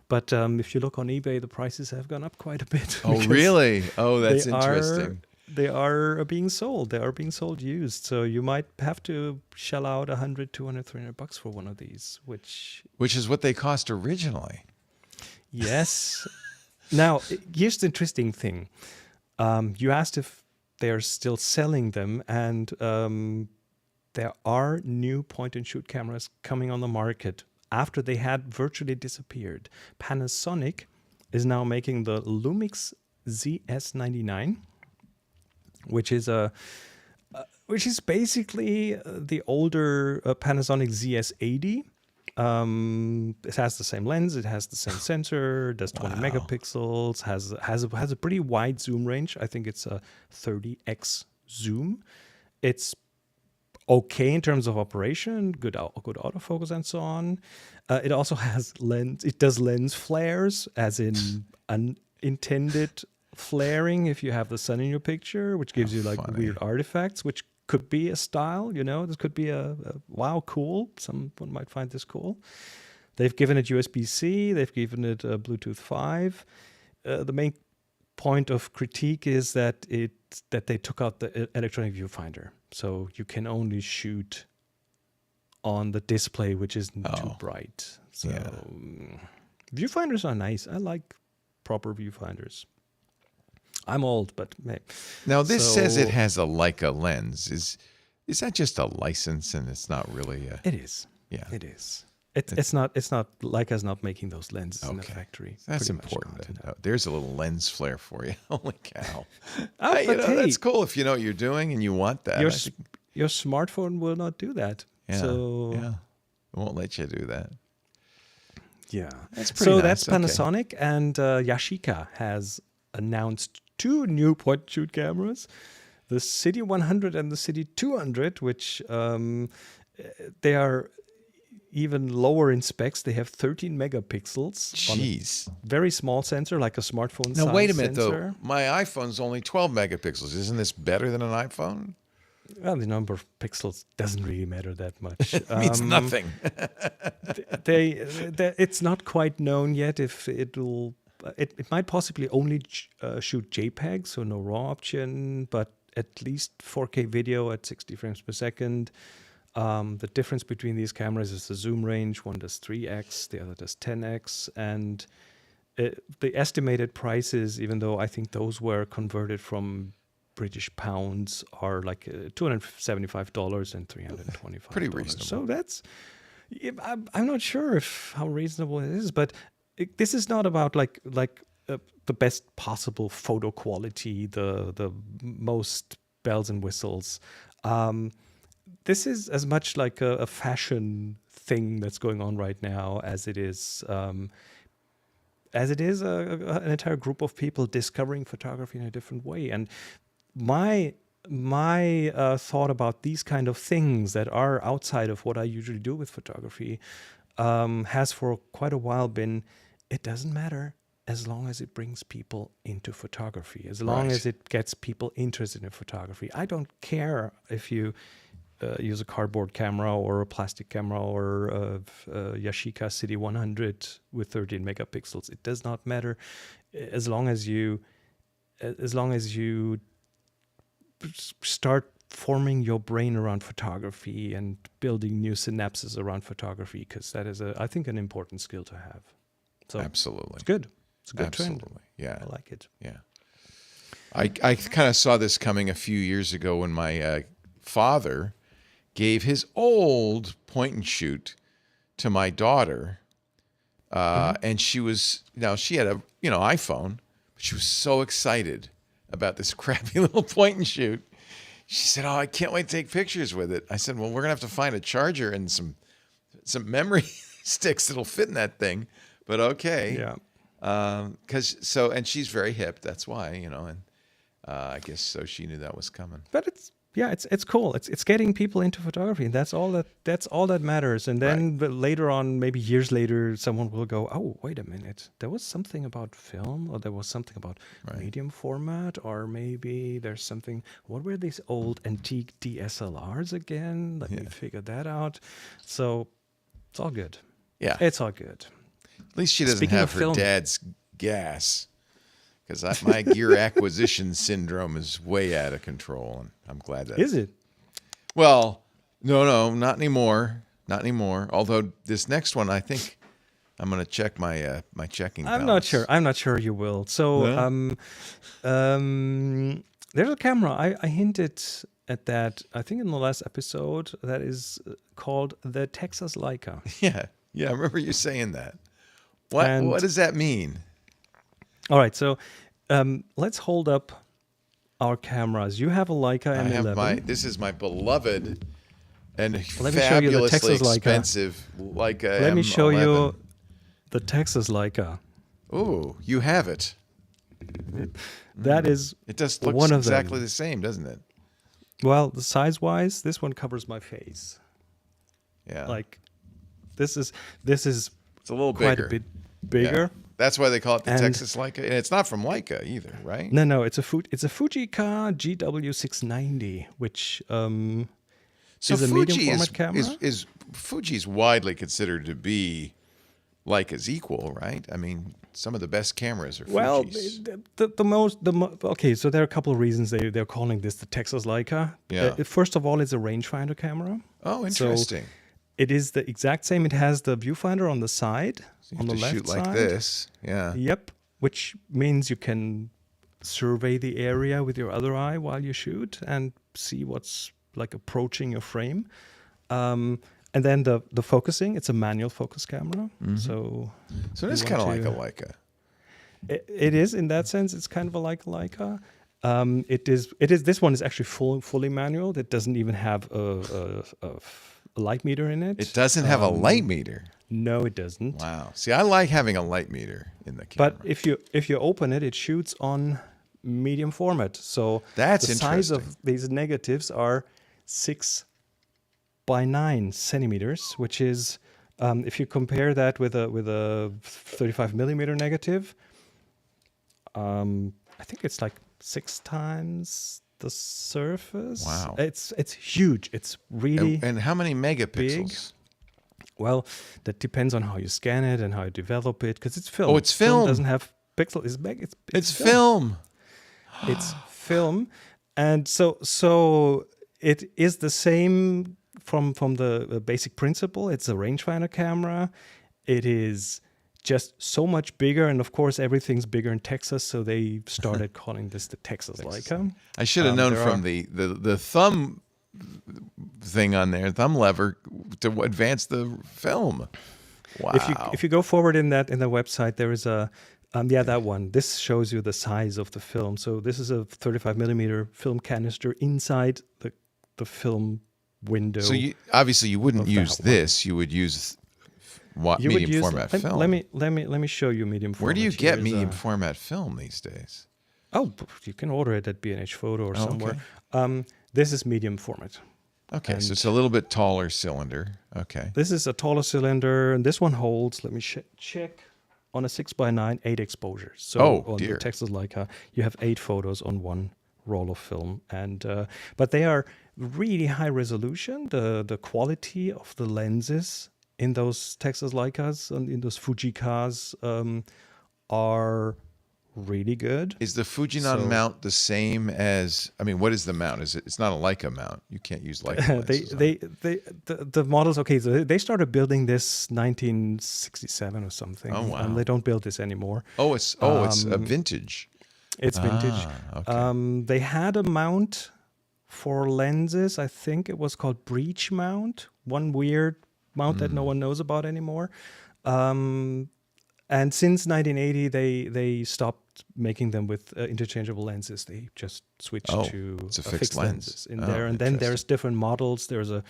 But if you look on eBay, the prices have gone up quite a bit. Oh, really? Oh, that's interesting. They are being sold. They are being sold used. So you might have to shell out $100, $200, $300 for one of these, which is what they cost originally. Yes. Now, here's the interesting thing. You asked if they're still selling them, and there are new point-and-shoot cameras coming on the market after they had virtually disappeared. Panasonic is now making the Lumix ZS99, which is basically the older Panasonic ZS80. It has the same lens, it has the same sensor, does 20 megapixels, has a pretty wide zoom range. I think it's a 30x zoom. It's okay in terms of operation, good autofocus and so on. It also has it does lens flares, as in unintended flaring if you have the sun in your picture, which gives you like weird artifacts, which could be a style, this could be a wow, cool. Someone might find this cool. They've given it USB-C, they've given it Bluetooth 5. The main point of critique is that they took out the electronic viewfinder. So you can only shoot on the display, which isn't too bright. So viewfinders are nice. I like proper viewfinders. I'm old, but hey. Now this says it has a Leica lens. Is that just a license, and it's not really It is. Yeah. It is. It's not Leica's not making those lenses in the factory. That's Pretty much important. not. There's a little lens flare for you. Holy cow. But hey, that's cool if you know what you're doing and you want that. Your smartphone will not do that. Yeah, So it won't let you do that. yeah. That's pretty nice. That's Panasonic, and Yashica has announced 2 new point-and-shoot cameras, the City 100 and the City 200, which they are even lower in specs. They have 13 megapixels. Jeez. Very small sensor, like a smartphone size Now, wait a minute, sensor. though. My iPhone's only 12 megapixels. Isn't this better than an iPhone? Well, the number of pixels doesn't really matter that much. It means nothing. It's not quite known yet if it will. It might possibly only shoot JPEG, so no RAW option, but at least 4K video at 60 frames per second. The difference between these cameras is the zoom range. One does 3x, the other does 10x. And the estimated prices, even though I think those were converted from British pounds, are like $275 and $325. Pretty reasonable. So that's, I'm not sure how reasonable it is, but this is not about like the best possible photo quality, the most bells and whistles. This is as much like a fashion thing that's going on right now as it is an entire group of people discovering photography in a different way. And my thought about these kind of things that are outside of what I usually do with photography has for quite a while been, it doesn't matter as long as it brings people into photography, as long as it gets people interested in photography. I don't care if you use a cardboard camera or a plastic camera or a Yashica City 100 with 13 megapixels. It does not matter as long as you start forming your brain around photography and building new synapses around photography, because that is, I think, an important skill to have. So absolutely, it's good. It's a good absolutely trend. Yeah, I like it. Yeah, I kind of saw this coming a few years ago when my father gave his old point and shoot to my daughter, and she had a iPhone, but she was so excited about this crappy little point and shoot. She said, "Oh, I can't wait to take pictures with it." I said, "Well, we're gonna have to find a charger and some memory sticks that'll fit in that thing." But okay, Yeah. And she's very hip. That's why, and I guess so. She knew that was coming. But it's cool. It's getting people into photography, and that's all that matters. And then later on, maybe years later, someone will go, "Oh, wait a minute, there was something about film, or there was something about medium format, or maybe there's something. What were these old antique DSLRs again? Let me figure that out." So it's all good. Yeah, it's all good. At least she doesn't Speaking have of her film- dad's gas. Because my gear acquisition syndrome is way out of control, and I'm glad that Is it? Well, no, not anymore, not anymore. Although this next one, I think I'm going to check my my checking. I'm balance. not sure you will. So there's a camera. I hinted at that. I think in the last episode. That is called the Texas Leica. Yeah, I remember you saying that. What does that mean? All right, so let's hold up our cameras. You have a Leica M11. I have this is my beloved and Let me show you the fabulously Texas Leica. expensive Leica. Let me show M11. you the Texas Leica. Ooh, you have it. That is It just looks one of exactly them. the same, doesn't it? Well, the size-wise, this one covers my face. Yeah, Like this is it's a little quite bigger. a bit bigger. Yeah. That's why they call it the And- Texas Leica, and it's not from Leica either, right? No, it's a Fujica GW690, which So is a Fuji medium format camera. is Fuji's widely considered to be Leica's equal, right? I mean, some of the best cameras are Well, Fuji's. okay. So there are a couple of reasons they're calling this the Texas Leica. Yeah. First of all, it's a rangefinder camera. Oh, interesting. It is the exact same. It has the viewfinder on the side, You on have the to left shoot side. like this. Yeah. Yep, which means you can survey the area with your other eye while you shoot and see what's like approaching your frame. And then the focusing, it's a manual focus camera. Mm-hmm. So So it's you kind of want like a to- Leica. It is in that sense. It's kind of like Leica. It is. This one is actually fully manual. It doesn't even have a light meter in it. It doesn't have a light meter. No, it doesn't. Wow. See, I like having a light meter in the camera. But if you open it, it shoots on medium format. So That's the size of interesting. these negatives are 6 by 9 centimeters, which is if you compare that with a 35 millimeter negative, I think it's like 6 times the surface. Wow. It's huge. It's really and how many megapixels? well. That depends on how you scan it and how you develop it, because it's film. Oh, it's film. Doesn't have pixels. It's film. It's film, and so it is the same from the basic principle. It's a rangefinder camera. It is just so much bigger, and of course everything's bigger in Texas, so they started calling this the Texas Leica. I should have known there from are- the thumb thing on there, thumb lever to advance the film. Wow. If you go forward in the website, there is a that one. This shows you the size of the film. So this is a 35 millimeter film canister inside the film window. So obviously you wouldn't of use that one. this. You would use You medium would use, format film. Let me show you medium format. Where do you get Here's medium format film these days? Oh, you can order it at B&H Photo or Oh, somewhere. This is medium format. Okay, so it's a little bit taller cylinder. Okay. This is a taller cylinder, and this one holds. Let me check. On a 6 by 9, 8 exposures. So on dear. the Texas Leica, you have 8 photos on one roll of film, and but they are really high resolution. The quality of the lenses in those Texas Leicas and in those Fuji cars are really good. Is the Fujinon So- mount the same as? I mean, what is the mount? It's not a Leica mount. You can't use Leica lenses on it. The models. Okay, so they started building this 1967 or something. Oh, wow. They don't build this anymore. It's a vintage. It's vintage. Okay. They had a mount for lenses. I think it was called breech mount. One weird mount that no one knows about anymore. And since 1980, they stopped making them with interchangeable lenses. They just switch to it's a fixed fixed lens. lenses in there. And then there's different models. There's a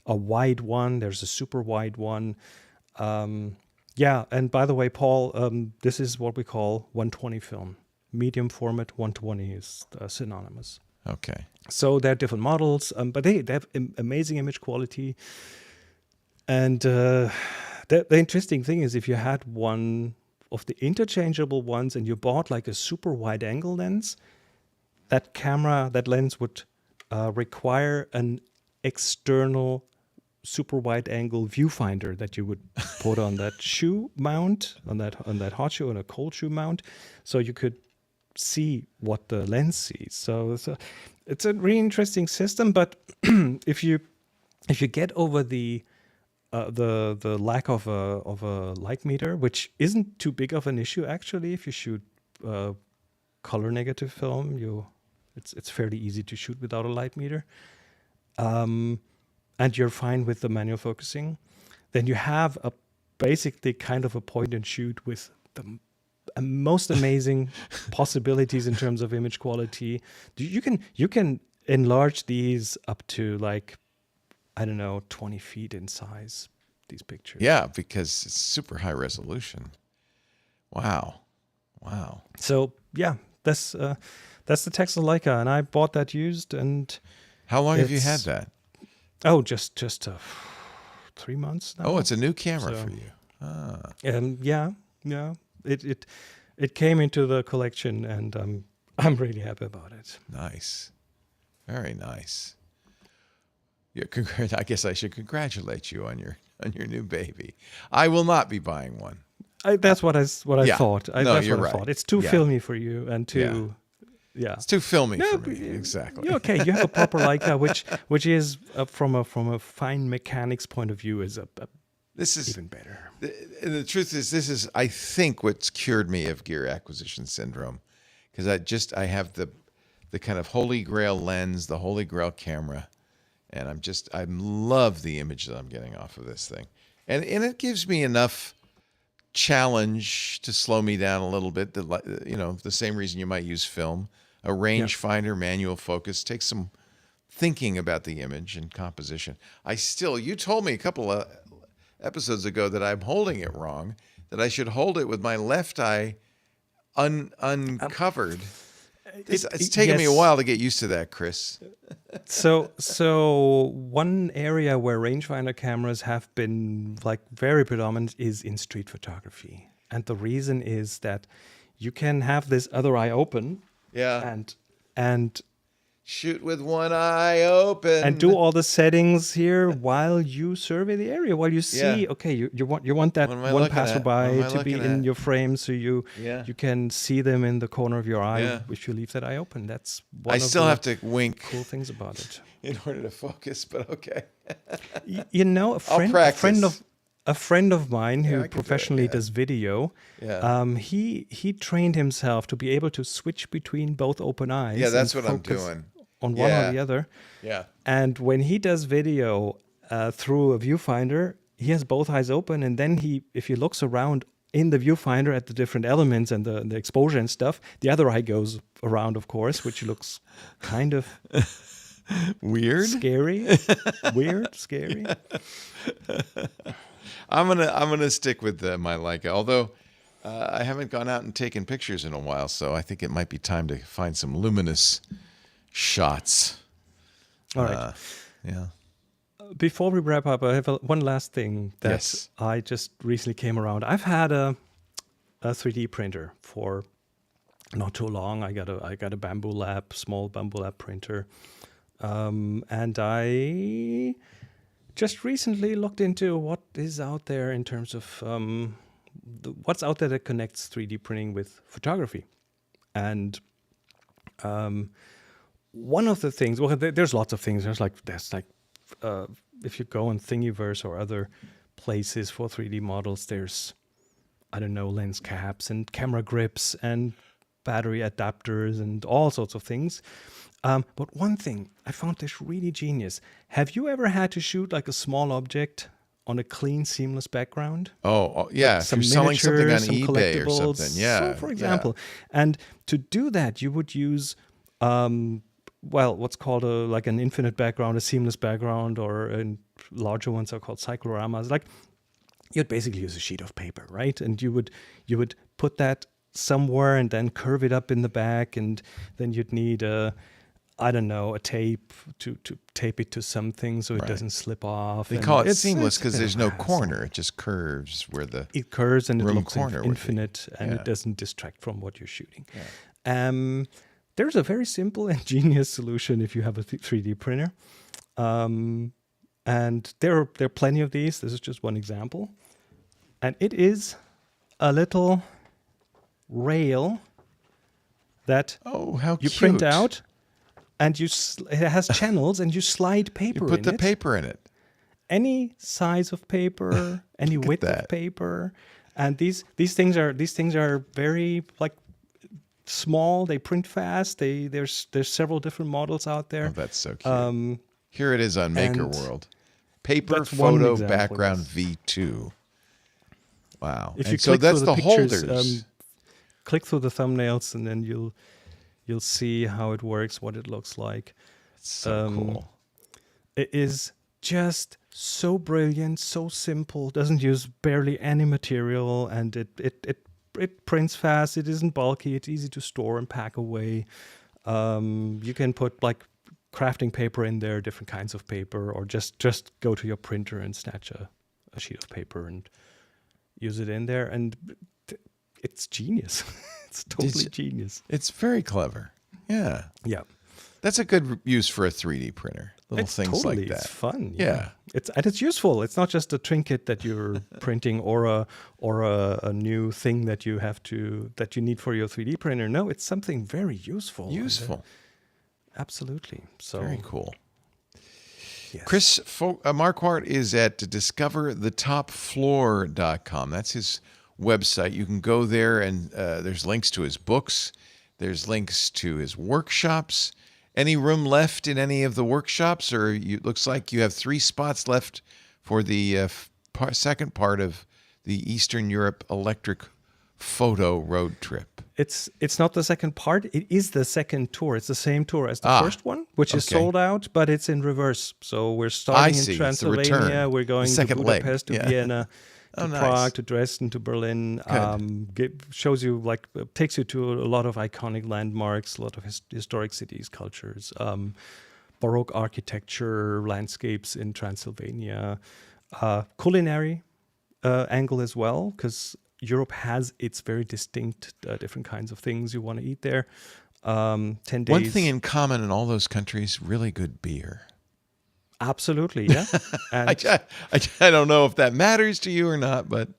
wide one. There's a super wide one. Yeah, and by the way, Paul, this is what we call 120 film. Medium format 120 is synonymous. Okay. So there are different models, but they have amazing image quality. And the interesting thing is, if you had one of the interchangeable ones and you bought like a super wide angle lens, that lens would require an external super wide angle viewfinder that you would put on that shoe mount, on that hot shoe and a cold shoe mount, so you could see what the lens sees. So it's a really interesting system. But if you get over the lack of a light meter, which isn't too big of an issue actually, if you shoot color negative film, it's fairly easy to shoot without a light meter. And you're fine with the manual focusing, then you have basically kind of a point and shoot with the most amazing possibilities in terms of image quality. You can enlarge these up to like, I don't know, 20 feet in size, these pictures. Yeah, because it's super high resolution. Wow. So yeah, that's the Texas Leica, and I bought that used. And how long have you had that? Oh, just 3 months now. Oh, it's a new camera for you. Yeah. It came into the collection, and I'm really happy about it. Nice, very nice. Yeah, I guess I should congratulate you on your new baby. I will not be buying one. That's what I thought. No, you're right. It's too filmy for you, and too. Yeah. It's too filmy for me. Exactly. Okay, you have a proper Leica, which is from a fine mechanics point of view is this is even better. The truth is, this is, I think, what's cured me of gear acquisition syndrome, because I have the kind of holy grail lens, the holy grail camera, and I love the image that I'm getting off of this thing, and it gives me enough challenge to slow me down a little bit. The same reason you might use film. A rangefinder, manual focus takes some thinking about the image and composition. You told me a couple of episodes ago that I'm holding it wrong, that I should hold it with my left eye uncovered. It's taken me a while to get used to that, Chris. So one area where rangefinder cameras have been like very predominant is in street photography. And the reason is that you can have this other eye open. Yeah. And shoot with one eye open and do all the settings here while you survey the area, while you see. Okay, you want that one passerby to be in your frame, so you can see them in the corner of your eye if you leave that eye open. That's one I still have to wink. Cool things about it in order to focus, but okay. A friend of mine who professionally does video, he trained himself to be able to switch between both open eyes. Yeah, that's what I'm doing. On one or the other. Yeah. And when he does video through a viewfinder, he has both eyes open, and then if he looks around in the viewfinder at the different elements and the exposure and stuff, the other eye goes around, of course, which looks kind of weird, scary. Scary. I'm gonna stick with my Leica, although I haven't gone out and taken pictures in a while, so I think it might be time to find some luminous shots. All right. Yeah. Before we wrap up, I have one last thing that I just recently came around. I've had a 3D printer for not too long. I got a small Bamboo Lab printer, and I just recently looked into what is out there in terms of what's out there that connects 3D printing with photography. And one of the things, well, there's lots of things. There's like if you go on Thingiverse or other places for 3D models, there's, I don't know, lens caps and camera grips and battery adapters and all sorts of things. But one thing, I found this really genius. Have you ever had to shoot like a small object on a clean, seamless background. Yeah. If you're selling something on some eBay or collectibles. something. Yeah. So, for example, and to do that, you would use, what's called like an infinite background, a seamless background, or larger ones are called cycloramas. Like, you'd basically use a sheet of paper, right? And you would put that somewhere and then curve it up in the back, and then you'd need a tape to tape it to something so it doesn't slip off. They call it seamless because there's no corner. It just curves where it curves and it looks corner infinite, and it doesn't distract from what you're shooting. Yeah. There's a very simple and genius solution if you have a 3D printer. And there are plenty of these. This is just one example. And it is a little rail that you print out, and it has channels, and you slide paper in it. You put the paper in it. Any size of paper, any width of paper. And these things are very like small. They print fast. There's several different models out there. Oh, that's so cute. Here it is on Maker World. Paper That's one photo example, background yes. V2. Wow. If And you so click that's through the pictures, holders. click through the thumbnails, and then you'll see how it works, what it looks like. It's so cool. It is just so brilliant, so simple. Doesn't use barely any material, and it prints fast. It isn't bulky. It's easy to store and pack away. You can put like crafting paper in there, different kinds of paper, or just go to your printer and snatch a sheet of paper and use it in there. And it's genius. It's totally genius. It's very clever. Yeah. Yeah. That's a good use for a 3D printer. Little things totally, like that. It's fun. Yeah. It's useful. It's not just a trinket that you're printing or a new thing that you need for your 3D printer. No, it's something very useful. Useful. Absolutely. So very cool. Yes. Chris Marquardt is at discoverthetopfloor.com. That's his website. You can go there, and there's links to his books. There's links to his workshops. Any room left in any of the workshops, or it looks like you have 3 spots left for the second part of the Eastern Europe electric photo road trip? It's not the second part. It is the second tour. It's the same tour as the first one, which is sold out, but it's in reverse. So we're starting in Transylvania. We're going to Budapest, to Vienna, to Prague, to Dresden, to Berlin. Shows you takes you to a lot of iconic landmarks, a lot of historic cities, cultures, Baroque architecture, landscapes in Transylvania, culinary angle as well, because Europe has its very distinct different kinds of things you want to eat there. 10 days. One thing in common in all those countries, really good beer. Absolutely, yeah. And I don't know if that matters to you or not, but...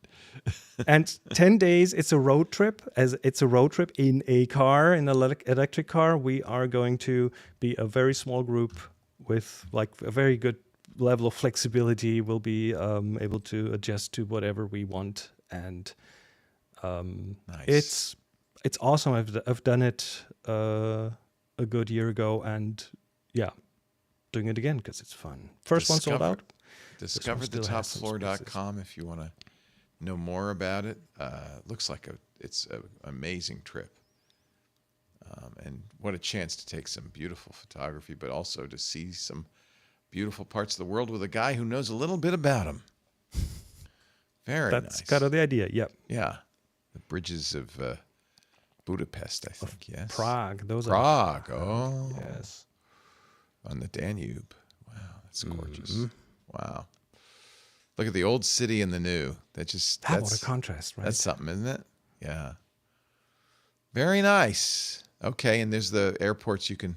And 10 days, it's a road trip. As it's a road trip in a car, in an electric car. We are going to be a very small group with like a very good level of flexibility. We'll be able to adjust to whatever we want. And nice. It's awesome. I've done it a good year ago, and yeah, doing it again because it's fun. First one sold out. Discoverthetopfloor.com if you want to know more about it. Looks like it's an amazing trip, and what a chance to take some beautiful photography, but also to see some beautiful parts of the world with a guy who knows a little bit about them. Very nice. That's kind of the idea. Yep. Yeah. The bridges of Budapest, I think. Yes. Prague. Prague. Oh. Yes. On the Danube. Wow. That's gorgeous. Mm-hmm. Wow. Look at the old city and the new. What a contrast, right? That's something, isn't it? Yeah. Very nice. Okay. And there's the airports you can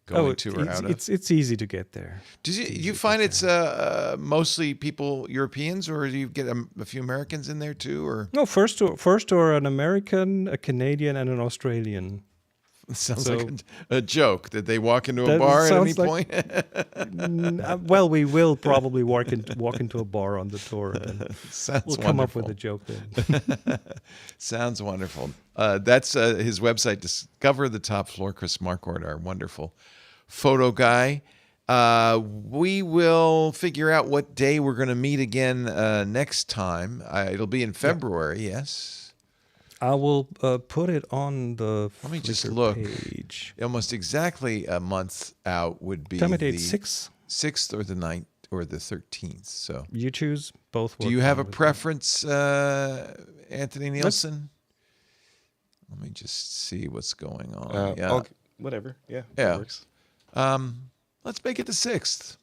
go into or out of. It's easy to get there. Do you find it's mostly people Europeans, or do you get a few Americans in there too? Or no, first tour an American, a Canadian, and an Australian. Sounds like a joke. Did they walk into a bar at any point? Well, we will probably walk into a bar on the tour. And we'll come up with a joke then. Sounds wonderful. That's his website, Discover the Top Floor. Chris Marquardt, our wonderful photo guy. We will figure out what day we're going to meet again next time. It'll be in February, yes. I will put it on the Let me just Flickr look. page. Almost exactly a month out would be Tell me the the date, 6th or the 9th or the 13th. So, You choose. Both. do you have a preference, Anthony Nielsen? Let me just see what's going on. Whatever. Yeah. Yeah. That works. Let's make it the 6th.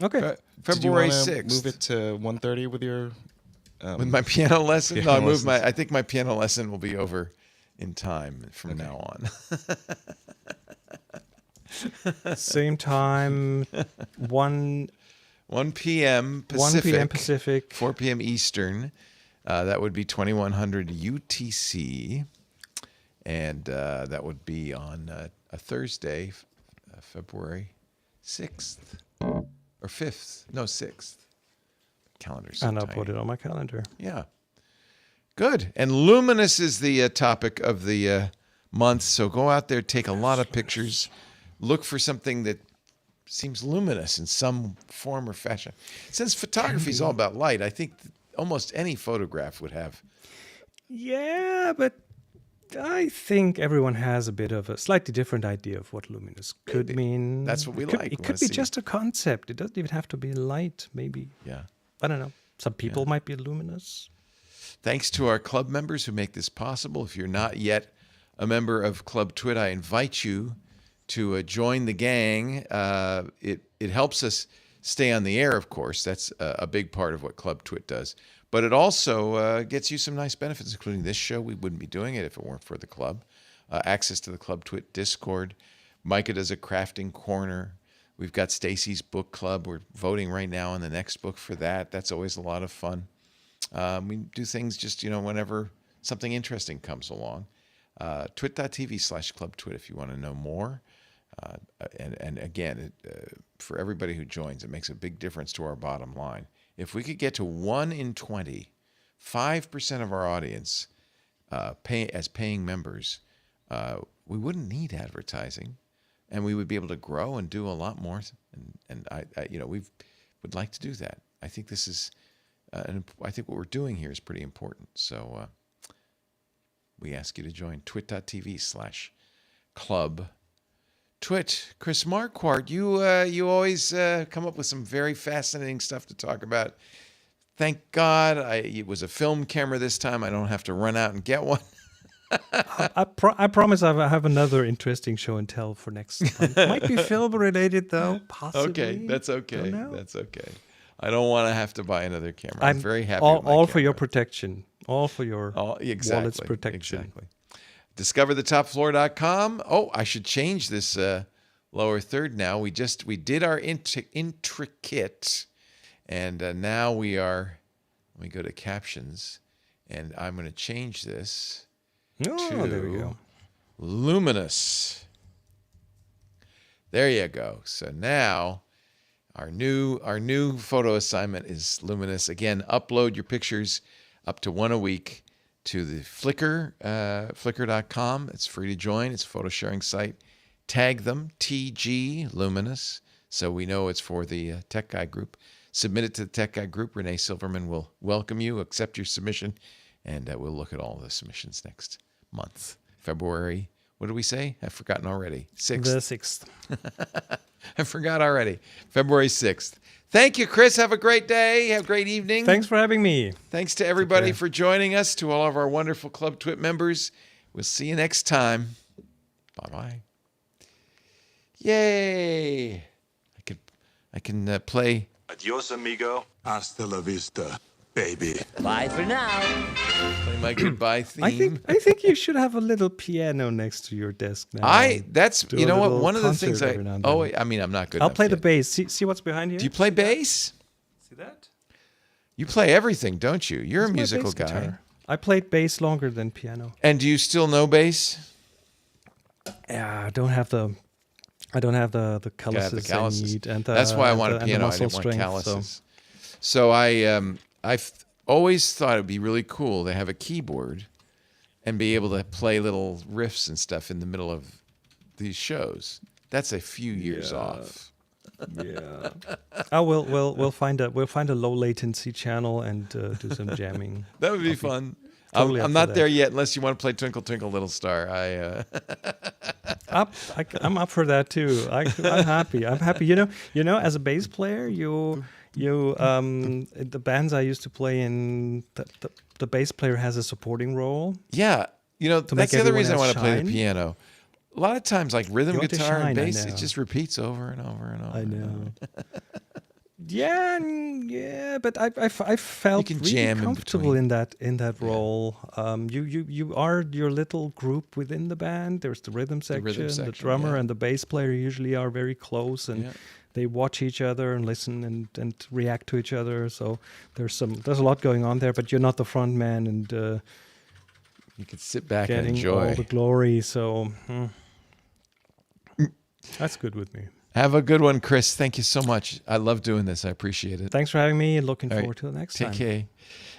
Okay. February Did you 6th. move it to 1:30 with your With my piano lesson? piano No, I moved lessons. I think my piano lesson will be over in time from now on. Same time. 1 1 p.m. Pacific. 1 p.m. Pacific. 4 p.m. Eastern. That would be 2100 UTC. And that would be on a Thursday, February 6th. Or 5th. No, 6th. Calendar's so And I'll tiny. put it on my calendar. Yeah. Good. And luminous is the topic of the month. So go out there, take a lot of pictures, look for something that seems luminous in some form or fashion. Since photography is all about light, I think almost any photograph would have. Yeah, but I think everyone has a bit of a slightly different idea of what luminous could Maybe. mean. That's what we It could- like. It We could wanna be see. just a concept. It doesn't even have to be light. Maybe. Yeah. I don't know. Some people might be luminous. Thanks to our club members who make this possible. If you're not yet a member of Club Twit, I invite you to join the gang. It helps us stay on the air, of course. That's a big part of what Club Twit does. But it also gets you some nice benefits, including this show. We wouldn't be doing it if it weren't for the club. Access to the Club Twit Discord. Micah does a crafting corner. We've got Stacy's book club. We're voting right now on the next book for that. That's always a lot of fun. We do things just, whenever something interesting comes along. Twit.tv/clubtwit if you want to know more. And again, for everybody who joins, it makes a big difference to our bottom line. If we could get to 1 in 20, 5% of our audience as paying members, we wouldn't need advertising, and we would be able to grow and do a lot more. And we would like to do that. I think this is, I think what we're doing here is pretty important. So we ask you to join twit.tv/club. Twit. Chris Marquardt, you always come up with some very fascinating stuff to talk about. Thank God it was a film camera this time. I don't have to run out and get one. I promise I have another interesting show and tell for next month. Might be film related though, possibly. Okay, that's okay. Don't know. That's okay. I don't want to have to buy another camera. I'm very happy with my all for your camera. protection. All for your wallet's protection. Exactly. DiscoverTheTopFloor.com. Oh, I should change this lower third now. We did our intricate, and now we are. Let me go to captions, and I'm going to change this Oh, there we go. luminous. There you go. So now our new photo assignment is luminous. Again, upload your pictures up to one a week to the Flickr, flickr.com. It's free to join. It's a photo sharing site. Tag them, TG Luminous, so we know it's for the Tech Guy group. Submit it to the Tech Guy group. Renee Silverman will welcome you, accept your submission, and we'll look at all the submissions next month. February, what did we say? I've forgotten already. 6th. The 6th. I forgot already. February 6th. Thank you, Chris. Have a great day. Have a great evening. Thanks for having me. Thanks to everybody for joining us, to all of our wonderful Club Twit members. We'll see you next time. Bye-bye. Yay. I can play. Adios, amigo. Hasta la vista, baby. Bye for now. Play my goodbye theme. I think you should have a little piano next to your desk now. That's Do you a know what, little one of the concert things every now and oh, then. I mean, I'm not good I'll enough play the yet. bass. See what's behind here? Do you play bass? see that? You play everything, don't you? You're a It's my musical bass guy. guitar. I played bass longer than piano. And do you still know bass? Yeah, I don't have the calluses, calluses. I need, and That's why I want a and the piano. I muscle didn't want strength, calluses. So I've always thought it'd be really cool to have a keyboard and be able to play little riffs and stuff in the middle of these shows. That's a few years off. Yeah. Oh, we'll find a low latency channel and do some jamming. That would be fun. totally up I'm for not that. there yet unless you want to play Twinkle Twinkle Little Star. I'm up for that too. I'm happy. I'm happy. You know, as a bass player, you the bands I used to play in, the bass player has a supporting role. Yeah. That's make the other everyone reason I else want to play the shine. piano. A lot of times, like rhythm You want to guitar and shine, I bass, it know. just repeats over and over and over. I and know. over. Yeah, but I felt You can really jam in comfortable between. in that role. You are your little group within the band. There's the rhythm section, the section, drummer yeah. and the bass player usually are very close, and Yeah. they watch each other and listen and react to each other. So there's a lot going on there. But you're not the front man and You can sit back and getting all enjoy. the glory. So that's good with me. Have a good one, Chris. Thank you so much. I love doing this. I appreciate it. Thanks for having me. Looking All right. forward to the next Take time. care.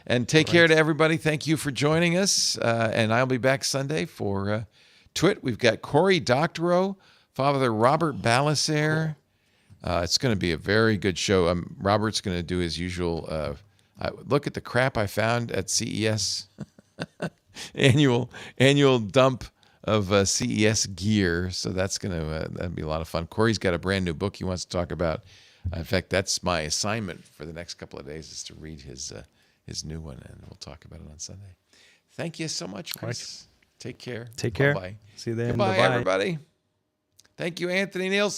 And take care to everybody. Thank you for joining us. And I'll be back Sunday for Twit. We've got Corey Doctorow, Father Robert Balasaire. It's going to be a very good show. Robert's going to do his usual look at the crap I found at CES. annual dump of CES gear. So that's that'd be a lot of fun. Corey's got a brand new book he wants to talk about. In fact, that's my assignment for the next couple of days is to read his new one, and we'll talk about it on Sunday. Thank you so much, Chris. Take care. Take care. Bye-bye. See you then. Goodbye, Bye-bye. everybody. Thank you, Anthony Nielsen.